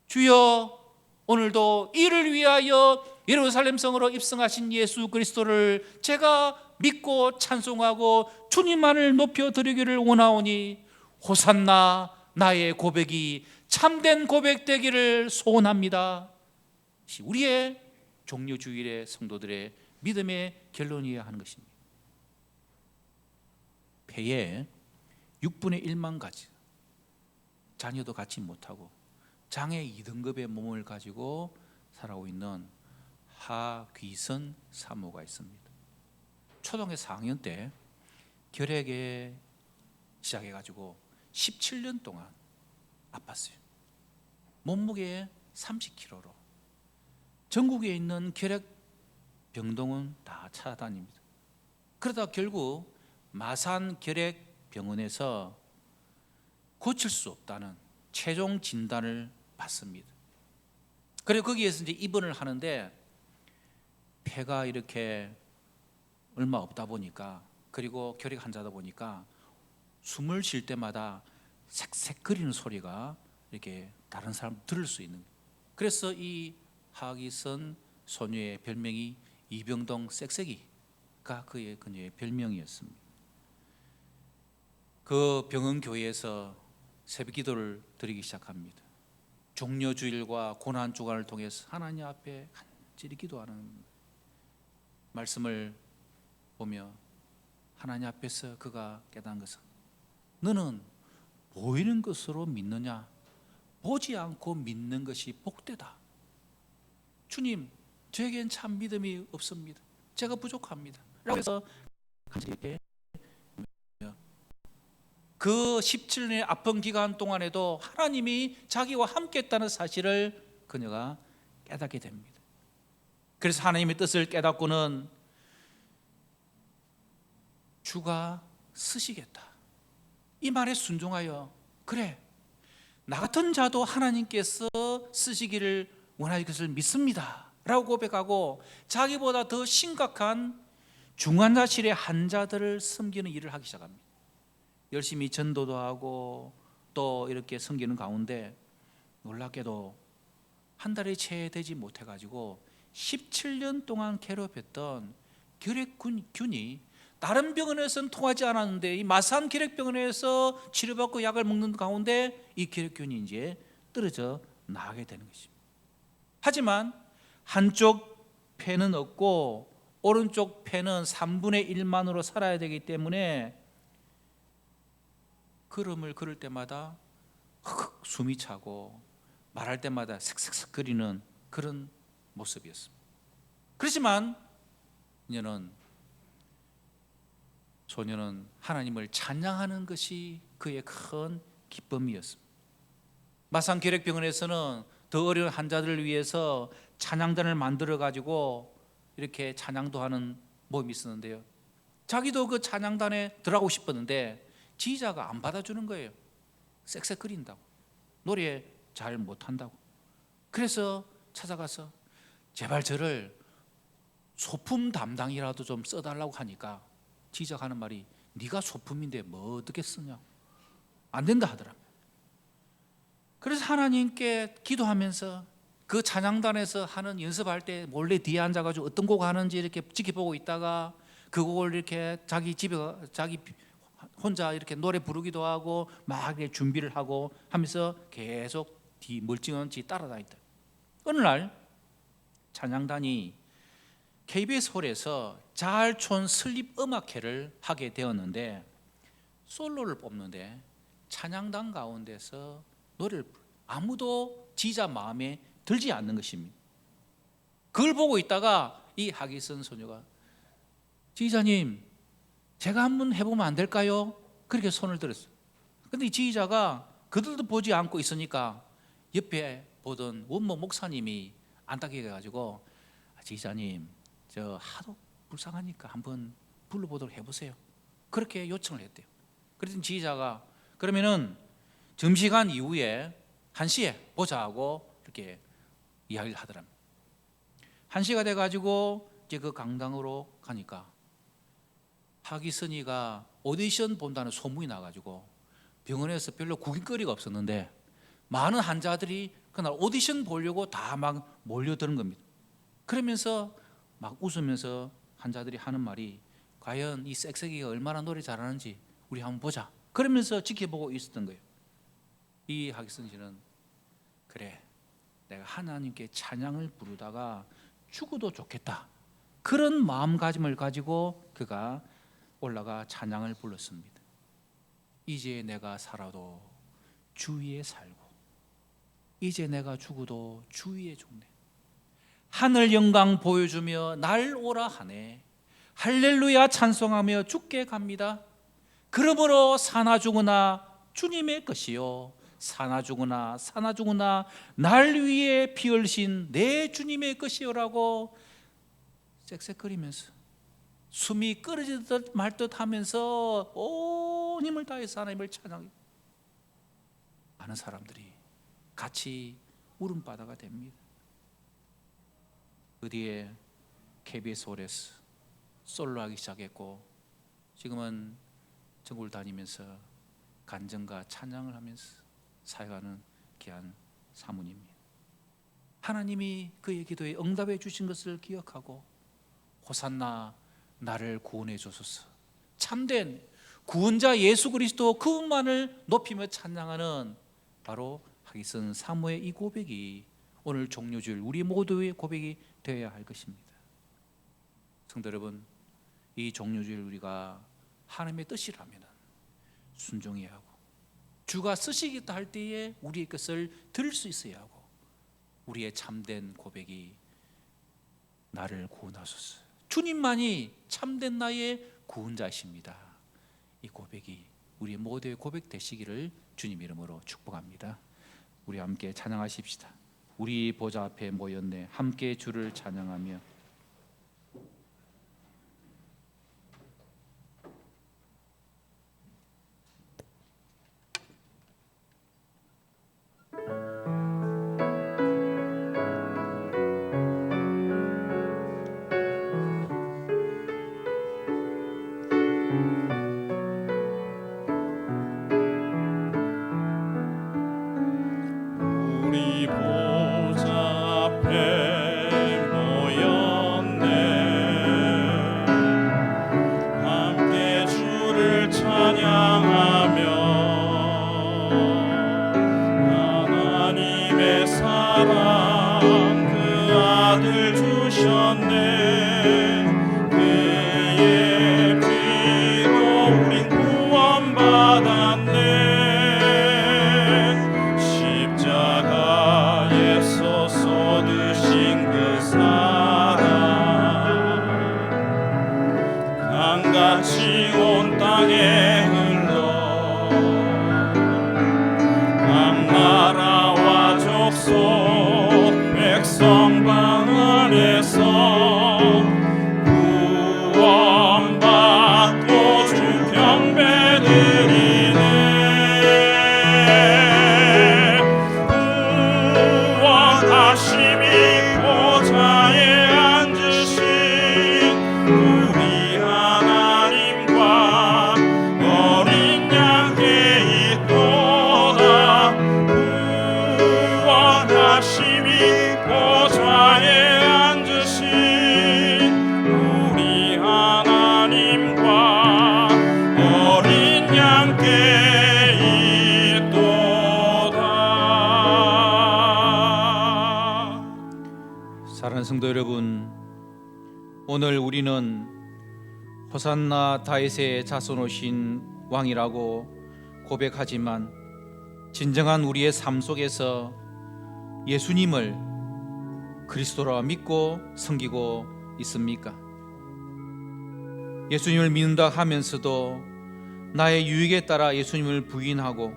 주여 오늘도 이를 위하여 예루살렘 성으로 입성하신 예수 그리스도를 제가 믿고 찬송하고 주님만을 높여 드리기를 원하오니 호산나 나의 고백이 참된 고백 되기를 소원합니다. 우리의 종료주일의 성도들의 믿음의 결론이어야 하는 것입니다. 폐에 6분의 1만 가지, 자녀도 갖지 못하고 장애 2등급의 몸을 가지고 살아오고 있는 하귀선 사모가 있습니다. 초등학교 4학년 때 결핵에 시작해가지고 17년 동안 아팠어요. 몸무게 30kg로 전국에 있는 결핵 병동은 다 찾아다닙니다. 그러다 결국 마산 결핵병원에서 고칠 수 없다는 최종 진단을 받습니다. 그리고 거기에서 이제 입원을 하는데 폐가 이렇게 얼마 없다 보니까, 그리고 결핵 환자다 보니까 숨을 쉴 때마다 색색거리는 소리가 이렇게 다른 사람 들을 수 있는 거예요. 그래서 이 하기선 소녀의 별명이 이병동 쌕쌕이가 그녀의 별명이었습니다. 그 병원 교회에서 새벽 기도를 드리기 시작합니다. 종료주일과 고난주간을 통해서 하나님 앞에 간절히 기도하는 말씀을 보며 하나님 앞에서 그가 깨달은 것은, 너는 보이는 것으로 믿느냐, 보지 않고 믿는 것이 복되다. 주님, 저에겐 참 믿음이 없습니다. 제가 부족합니다. 라고 해서 간절히 그 17년의 아픈 기간 동안에도 하나님이 자기와 함께 했다는 사실을 그녀가 깨닫게 됩니다. 그래서 하나님의 뜻을 깨닫고는 주가 쓰시겠다, 이 말에 순종하여, 그래 나 같은 자도 하나님께서 쓰시기를 원하실 것을 믿습니다 라고 고백하고, 자기보다 더 심각한 중환자실의 환자들을 섬기는 일을 하기 시작합니다. 열심히 전도도 하고 또 이렇게 섬기는 가운데 놀랍게도 한 달이 채 되지 못해가지고 17년 동안 괴롭혔던 결핵균이 다른 병원에서는 통하지 않았는데 이 마산 결핵병원에서 치료받고 약을 먹는 가운데 이 결핵균이 이제 떨어져 나가게 되는 것입니다. 하지만 한쪽 폐는 없고 오른쪽 폐는 3분의 1만으로 살아야 되기 때문에 걸음을 걸을 때마다 흑 숨이 차고 말할 때마다 색색색거리는 그런 모습이었습니다. 그렇지만 소녀는 하나님을 찬양하는 것이 그의 큰 기쁨이었습니다. 마산 결핵병원에서는 더 어려운 환자들을 위해서 찬양단을 만들어 가지고 이렇게 찬양도 하는 모임이 있었는데요, 자기도 그 찬양단에 들어가고 싶었는데 지휘자가 안 받아주는 거예요. 쌕쌕거린다고, 노래 잘 못한다고. 그래서 찾아가서 제발 저를 소품 담당이라도 좀 써달라고 하니까 지휘자가 하는 말이, 네가 소품인데 뭐 어떻게 쓰냐, 안 된다 하더랍니다. 그래서 하나님께 기도하면서 그 찬양단에서 하는 연습할 때 몰래 뒤에 앉아가지고 어떤 곡 하는지 이렇게 지켜보고 있다가 그 곡을 이렇게 자기 집에 자기 혼자 이렇게 노래 부르기도 하고 막 이렇게 준비를 하고 하면서 계속 뒤 멀쩡한 지 따라다녔다. 어느 날 찬양단이 KBS 홀에서 자알촌 설립 음악회를 하게 되었는데 솔로를 뽑는데 찬양단 가운데서 노래를 아무도 지휘자 마음에 들지 않는 것입니다. 그걸 보고 있다가 이 하기선 소녀가 지휘자님, 제가 한번 해보면 안 될까요? 그렇게 손을 들었어요. 근데 이 지휘자가 그들도 보지 않고 있으니까 옆에 보던 원모 목사님이 안타깝게 해가지고 지휘자님, 저 하도 불쌍하니까 한번 불러보도록 해보세요. 그렇게 요청을 했대요. 그랬더니 지휘자가 그러면은 점심시간 이후에 1시에 보자 하고 이렇게 이야기를 하더랍니다. 1시가 돼가지고 이제 그 강당으로 가니까 하기선이가 오디션 본다는 소문이 나가지고 병원에서 별로 구경거리가 없었는데 많은 환자들이 그날 오디션 보려고 다 막 몰려드는 겁니다. 그러면서 막 웃으면서 환자들이 하는 말이 과연 이 쌕쌕이가 얼마나 노래 잘하는지 우리 한번 보자. 그러면서 지켜보고 있었던 거예요. 이 하기선 씨는 그래, 내가 하나님께 찬양을 부르다가 죽어도 좋겠다, 그런 마음가짐을 가지고 그가 올라가 찬양을 불렀습니다. 이제 내가 살아도 주 위에 살고 이제 내가 죽어도 주 위에 죽네. 하늘 영광 보여주며 날 오라 하네. 할렐루야 찬송하며 죽게 갑니다. 그러므로 사나 죽으나 주님의 것이요 사나 죽으나 사나 죽으나 날 위해 피 흘리신 내 주님의 것이요라고 쌕쌕거리면서 숨이 끊어지듯 말듯 하면서 온 힘을 다해서 하나님을 찬양해. 많은 사람들이 같이 울음바다가 됩니다. 그 뒤에 KBS 홀에서 솔로 하기 시작했고 지금은 전국을 다니면서 간증과 찬양을 하면서 사역하는 귀한 사모님입니다. 하나님이 그의 기도에 응답해 주신 것을 기억하고 호산나 나를 구원해 주소서, 참된 구원자 예수 그리스도 그분만을 높이며 찬양하는 바로 하기선 사모의 이 고백이 오늘 종료줄 우리 모두의 고백이 되어야 할 것입니다. 성도 여러분, 이 종료주일 우리가 하나님의 뜻이라면 순종해야 하고 주가 쓰시겠다 할 때에 우리의 것을 들을 수 있어야 하고 우리의 참된 고백이 나를 구원하소서, 주님만이 참된 나의 구원자이십니다. 이 고백이 우리 모두의 고백 되시기를 주님 이름으로 축복합니다. 우리 함께 찬양하십시다. 우리 보좌 앞에 모였네 함께 주를 찬양하며 우리 보좌 앞에 모였네 함께 주를 찬양하며 하나님의 사랑 그 아들 주셨네. 그의 피로 우린 구원받았네. 십자가에서 쏟으신 그 사랑 강같이 온 땅에 흘러 각 나라와 족속 백성방 안에서 구원받고 주 경배드리네. 구원하심이 보좌에 앉으신 우리 하나님과 어린 양께 있도다. 구원하심이 보좌에 앉으신 우리 하나님과 어린 양께 있도다. 사랑하는 성도 여러분, 오늘 우리는 호산나 다윗의 자손 오신 왕이라고 고백하지만 진정한 우리의 삶 속에서 예수님을 그리스도라 믿고 섬기고 있습니까? 예수님을 믿는다 하면서도 나의 유익에 따라 예수님을 부인하고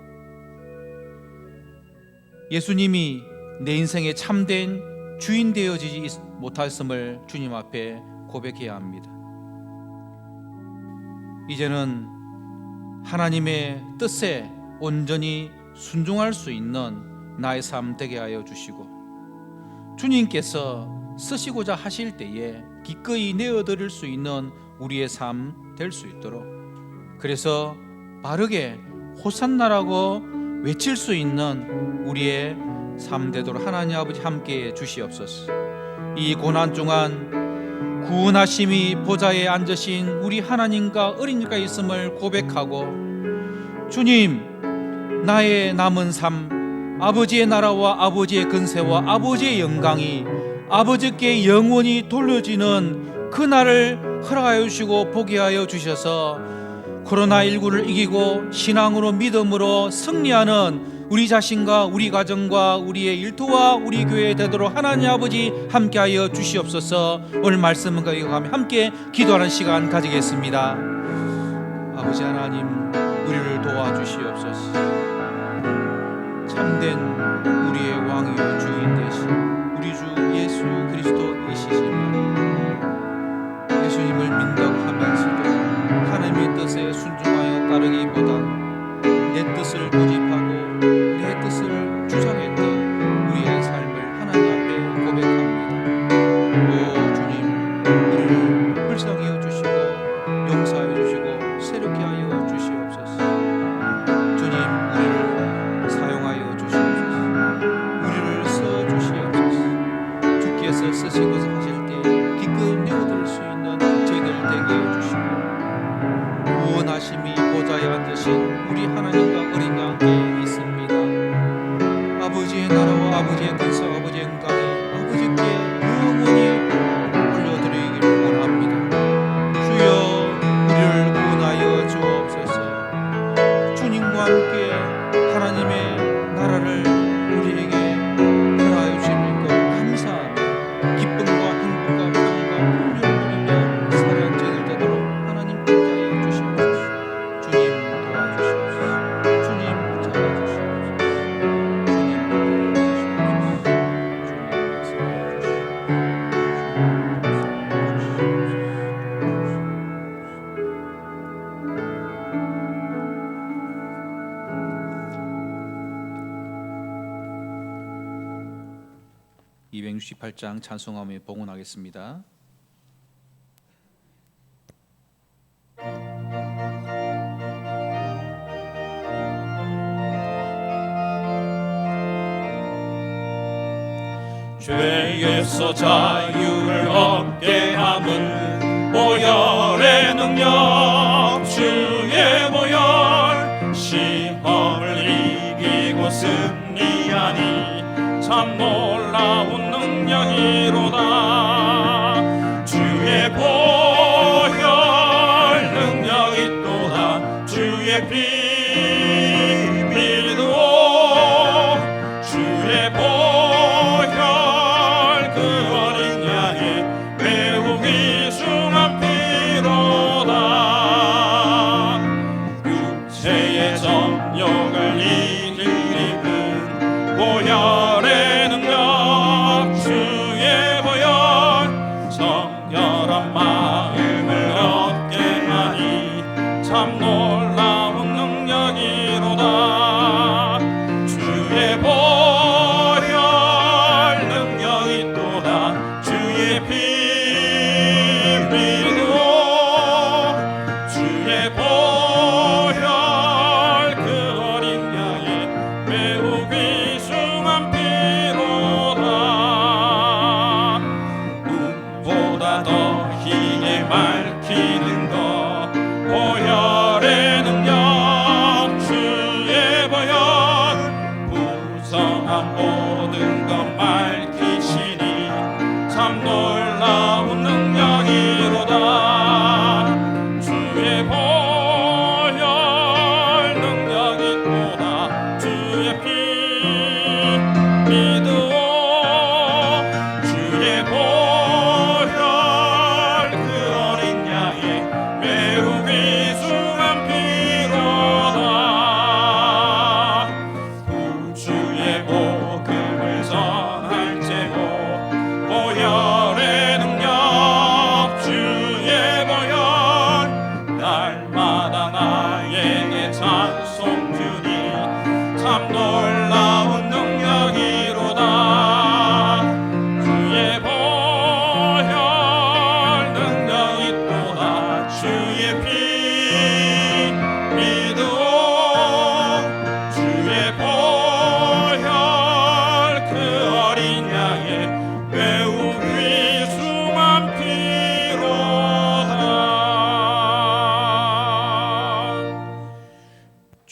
예수님이 내 인생의 참된 주인 되어지지 못했음을 주님 앞에 고백해야 합니다. 이제는 하나님의 뜻에 온전히 순종할 수 있는 나의 삶 되게 하여 주시고 주님께서 쓰시고자 하실 때에 기꺼이 내어드릴 수 있는 우리의 삶 될 수 있도록, 그래서 바르게 호산나라고 외칠 수 있는 우리의 삶 되도록 하나님 아버지 함께해 주시옵소서. 이 고난 동안 구원하심이 보좌에 앉으신 우리 하나님과 어린이가 있음을 고백하고, 주님, 나의 남은 삶, 아버지의 나라와 아버지의 근세와 아버지의 영광이 아버지께 영원히 돌려지는 그날을 허락하여 주시고 보게 하여 주셔서 코로나19를 이기고 신앙으로 믿음으로 승리하는 우리 자신과 우리 가정과 우리의 일터와 우리 교회 되도록 하나님 아버지 함께하여 주시옵소서. 오늘 말씀을 가지고 함께 기도하는 시간 가지겠습니다. 아버지 하나님, 우리를 도와주시옵소서. 참된 우리의 왕이요 주인 되신 우리 주 예수 그리스도이시지만 예수님을 믿는다고 하면서도 하나님의 뜻에 순종하여 따르기보다 내 뜻을 고집하고 내 뜻을 주장했던 우리의 삶을 하나님 앞에 고백합니다. 오 주님, 우리를 불쌍히 주시고 용서하여 주시고 새롭게 하여 주시옵소서. 주님, 우리를 사용하여 주시옵소서. 우리를 써 주시옵소서. 주께서 쓰시고자 하실 때 기꺼이 내어드릴 수 있는 저희들 되게 해주시고, 구원하심이 보좌에 앉으신 우리 하나님과 어린 양께 있습니다. 아버지의 나라와 아버지의 근세 아버지의 영광이 아버지께 영원히 올려드리기를 원합니다. 주여, 우리를 구원하여 주옵소서. 주님과 함께 하나님의 나라를 우리에게 허락하여 주시는 것 감사하며 기쁨과 행복과 평안과 풍요를 누리며 살아가는 저희들 되도록 하나님 함께하여 주시옵소서. 주님 도와주시옵소서. 주님 잡아주시옵소서. 주님 268장 찬송하며 봉헌하겠습니다. 죄에서 자유를 얻게 함은 보혈의 능력, 주의 보혈. 시험을 이기고 승리하니 참 놀라운 능력이로다. 주의 보혈 능력이 또다. 주의 비밀도 주의 보혈 그 어린 양의 매우 귀중한 피로다. 육체의 정욕을 이길 힘은 보혈의 능력, 주의 보혈. 정결한 마음을 얻게 하니 참 놀라운 능력이로다.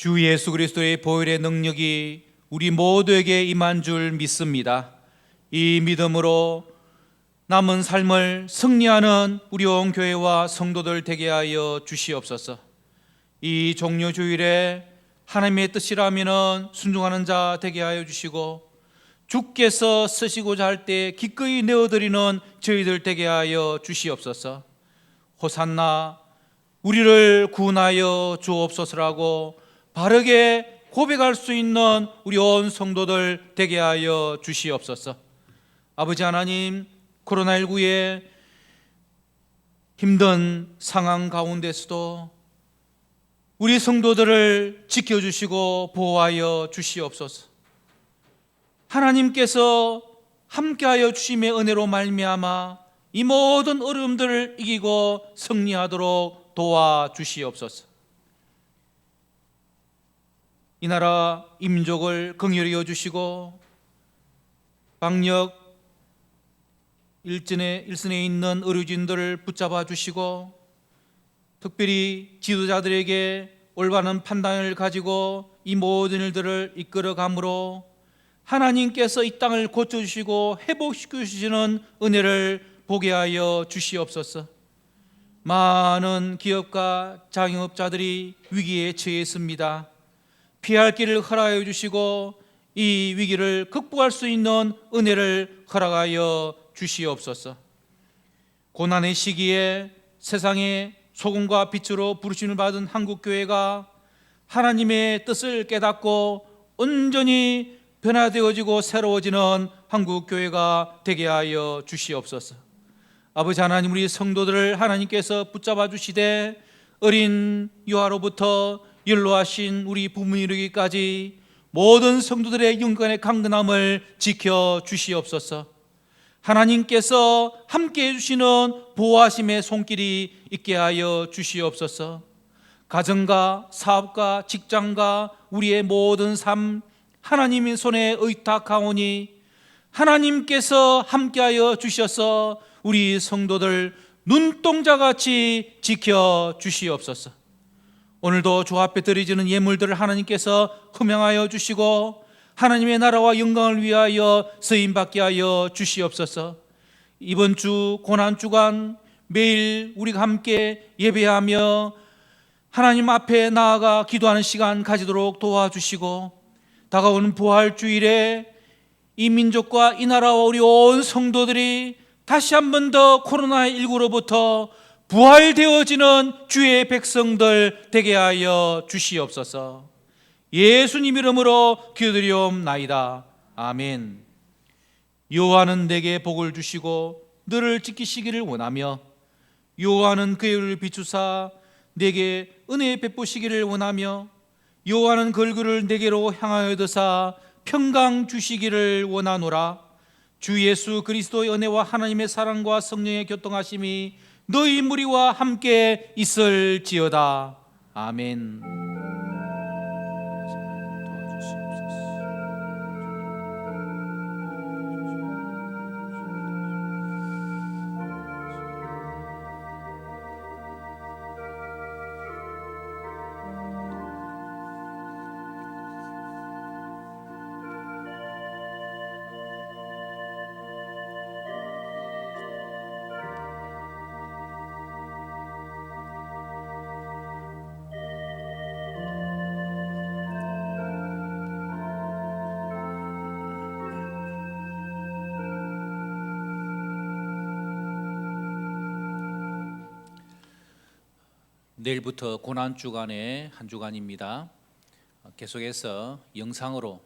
주 예수 그리스도의 보혈의 능력이 우리 모두에게 임한 줄 믿습니다. 이 믿음으로 남은 삶을 승리하는 우리 온 교회와 성도들 되게 하여 주시옵소서. 이 종료 주일에 하나님의 뜻이라면 순종하는 자 되게 하여 주시고, 주께서 쓰시고자 할 때 기꺼이 내어드리는 저희들 되게 하여 주시옵소서. 호산나 우리를 구원하여 주옵소서라고 바르게 고백할 수 있는 우리 온 성도들 되게 하여 주시옵소서. 아버지 하나님, 코로나19의 힘든 상황 가운데서도 우리 성도들을 지켜주시고 보호하여 주시옵소서. 하나님께서 함께하여 주심의 은혜로 말미암아 이 모든 어려움들을 이기고 승리하도록 도와주시옵소서. 이 나라 이 민족을 긍휼히 여주시고 방역 일선에 있는 의료진들을 붙잡아 주시고, 특별히 지도자들에게 올바른 판단을 가지고 이 모든 일들을 이끌어감으로 하나님께서 이 땅을 고쳐주시고 회복시켜주시는 은혜를 보게 하여 주시옵소서. 많은 기업가 자영업자들이 위기에 처했습니다. 피할 길을 허락하여 주시고 이 위기를 극복할 수 있는 은혜를 허락하여 주시옵소서. 고난의 시기에 세상의 소금과 빛으로 부르심을 받은 한국교회가 하나님의 뜻을 깨닫고 온전히 변화되어지고 새로워지는 한국교회가 되게 하여 주시옵소서. 아버지 하나님, 우리 성도들을 하나님께서 붙잡아 주시되 어린 유아로부터 연로하신 우리 부모님 이르기까지 모든 성도들의 영광의 강건함을 지켜 주시옵소서. 하나님께서 함께해 주시는 보호하심의 손길이 있게 하여 주시옵소서. 가정과 사업과 직장과 우리의 모든 삶 하나님의 손에 의탁하오니 하나님께서 함께하여 주셔서 우리 성도들 눈동자같이 지켜 주시옵소서. 오늘도 주 앞에 드려지는 예물들을 하나님께서 흠양하여 주시고 하나님의 나라와 영광을 위하여 쓰임받게 하여 주시옵소서. 이번 주 고난주간 매일 우리가 함께 예배하며 하나님 앞에 나아가 기도하는 시간 가지도록 도와주시고, 다가오는 부활주일에 이 민족과 이 나라와 우리 온 성도들이 다시 한 번 더 코로나19로부터 부활되어지는 주의 백성들 되게 하여 주시옵소서. 예수님 이름으로 기도드리옵나이다. 아멘. 여호와는 내게 복을 주시고 너를 지키시기를 원하며 여호와는 그의 얼굴을 비추사 내게 은혜 베푸시기를 원하며 여호와는 그 얼굴을 내게로 향하여 드사 평강 주시기를 원하노라. 주 예수 그리스도의 은혜와 하나님의 사랑과 성령의 교통하심이 너희 무리와 함께 있을지어다. 아멘. 내일부터 고난주간의 한 주간입니다. 계속해서 영상으로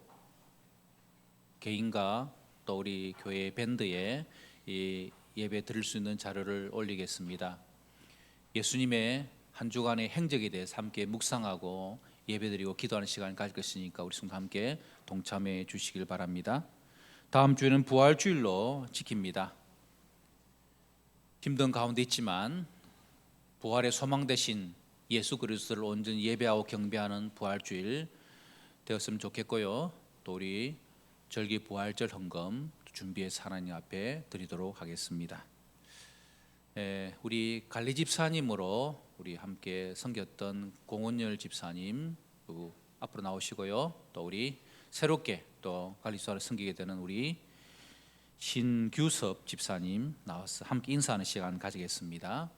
개인과 또 우리 교회 밴드에 이 예배 드릴 수 있는 자료를 올리겠습니다. 예수님의 한 주간의 행적에 대해서 함께 묵상하고 예배드리고 기도하는 시간을 가질 것이니까 우리 성도 함께 동참해 주시길 바랍니다. 다음 주에는 부활주일로 지킵니다. 힘든 가운데 있지만 부활의 소망 되신 예수 그리스도를 온전히 예배하고 경배하는 부활주일 되었으면 좋겠고요. 또 우리 절기 부활절 헌금 준비해서 하나님 앞에 드리도록 하겠습니다. 우리 관리 집사님으로 우리 함께 섬겼던 공원열 집사님, 앞으로 나오시고요. 또 우리 새롭게 또 관리수사를 섬기게 되는 우리 신규섭 집사님 나와서 함께 인사하는 시간 가지겠습니다.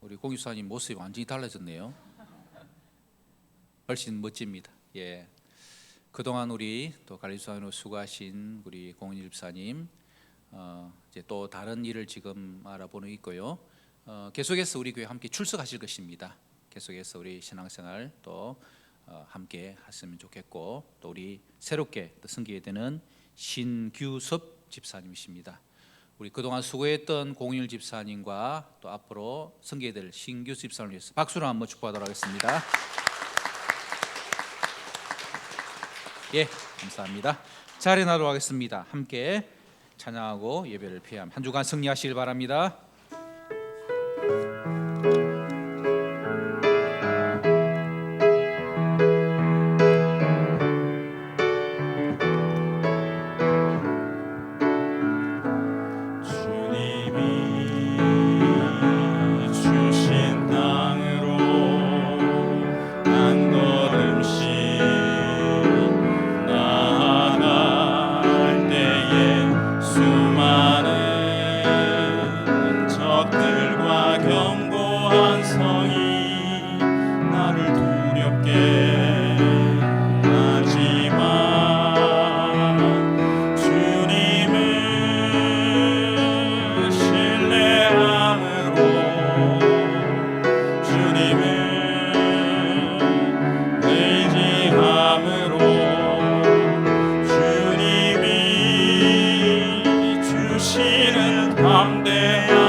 우리 공유사님 모습이 완전히 달라졌네요. 훨씬 멋집니다. 예. 그동안 우리 또 관리수사로 수고하신 우리 공윤 집사님 이제 또 다른 일을 지금 알아보는 있고요. 계속해서 우리 교회 함께 출석하실 것입니다. 계속해서 우리 신앙생활 또 함께 하시면 좋겠고, 또 우리 새롭게 또 섬기게 되는 신규섭 집사님이십니다. 우리 그동안 수고했던 공윤 집사님과 또 앞으로 섬기게 될 신규섭 집사님을 위해서 박수로 한번 축복하도록 하겠습니다. 예, 감사합니다. 자리에 나도록 하겠습니다. 함께 찬양하고 예배를 피하며 한 주간 승리하시길 바랍니다. 주시는 담대한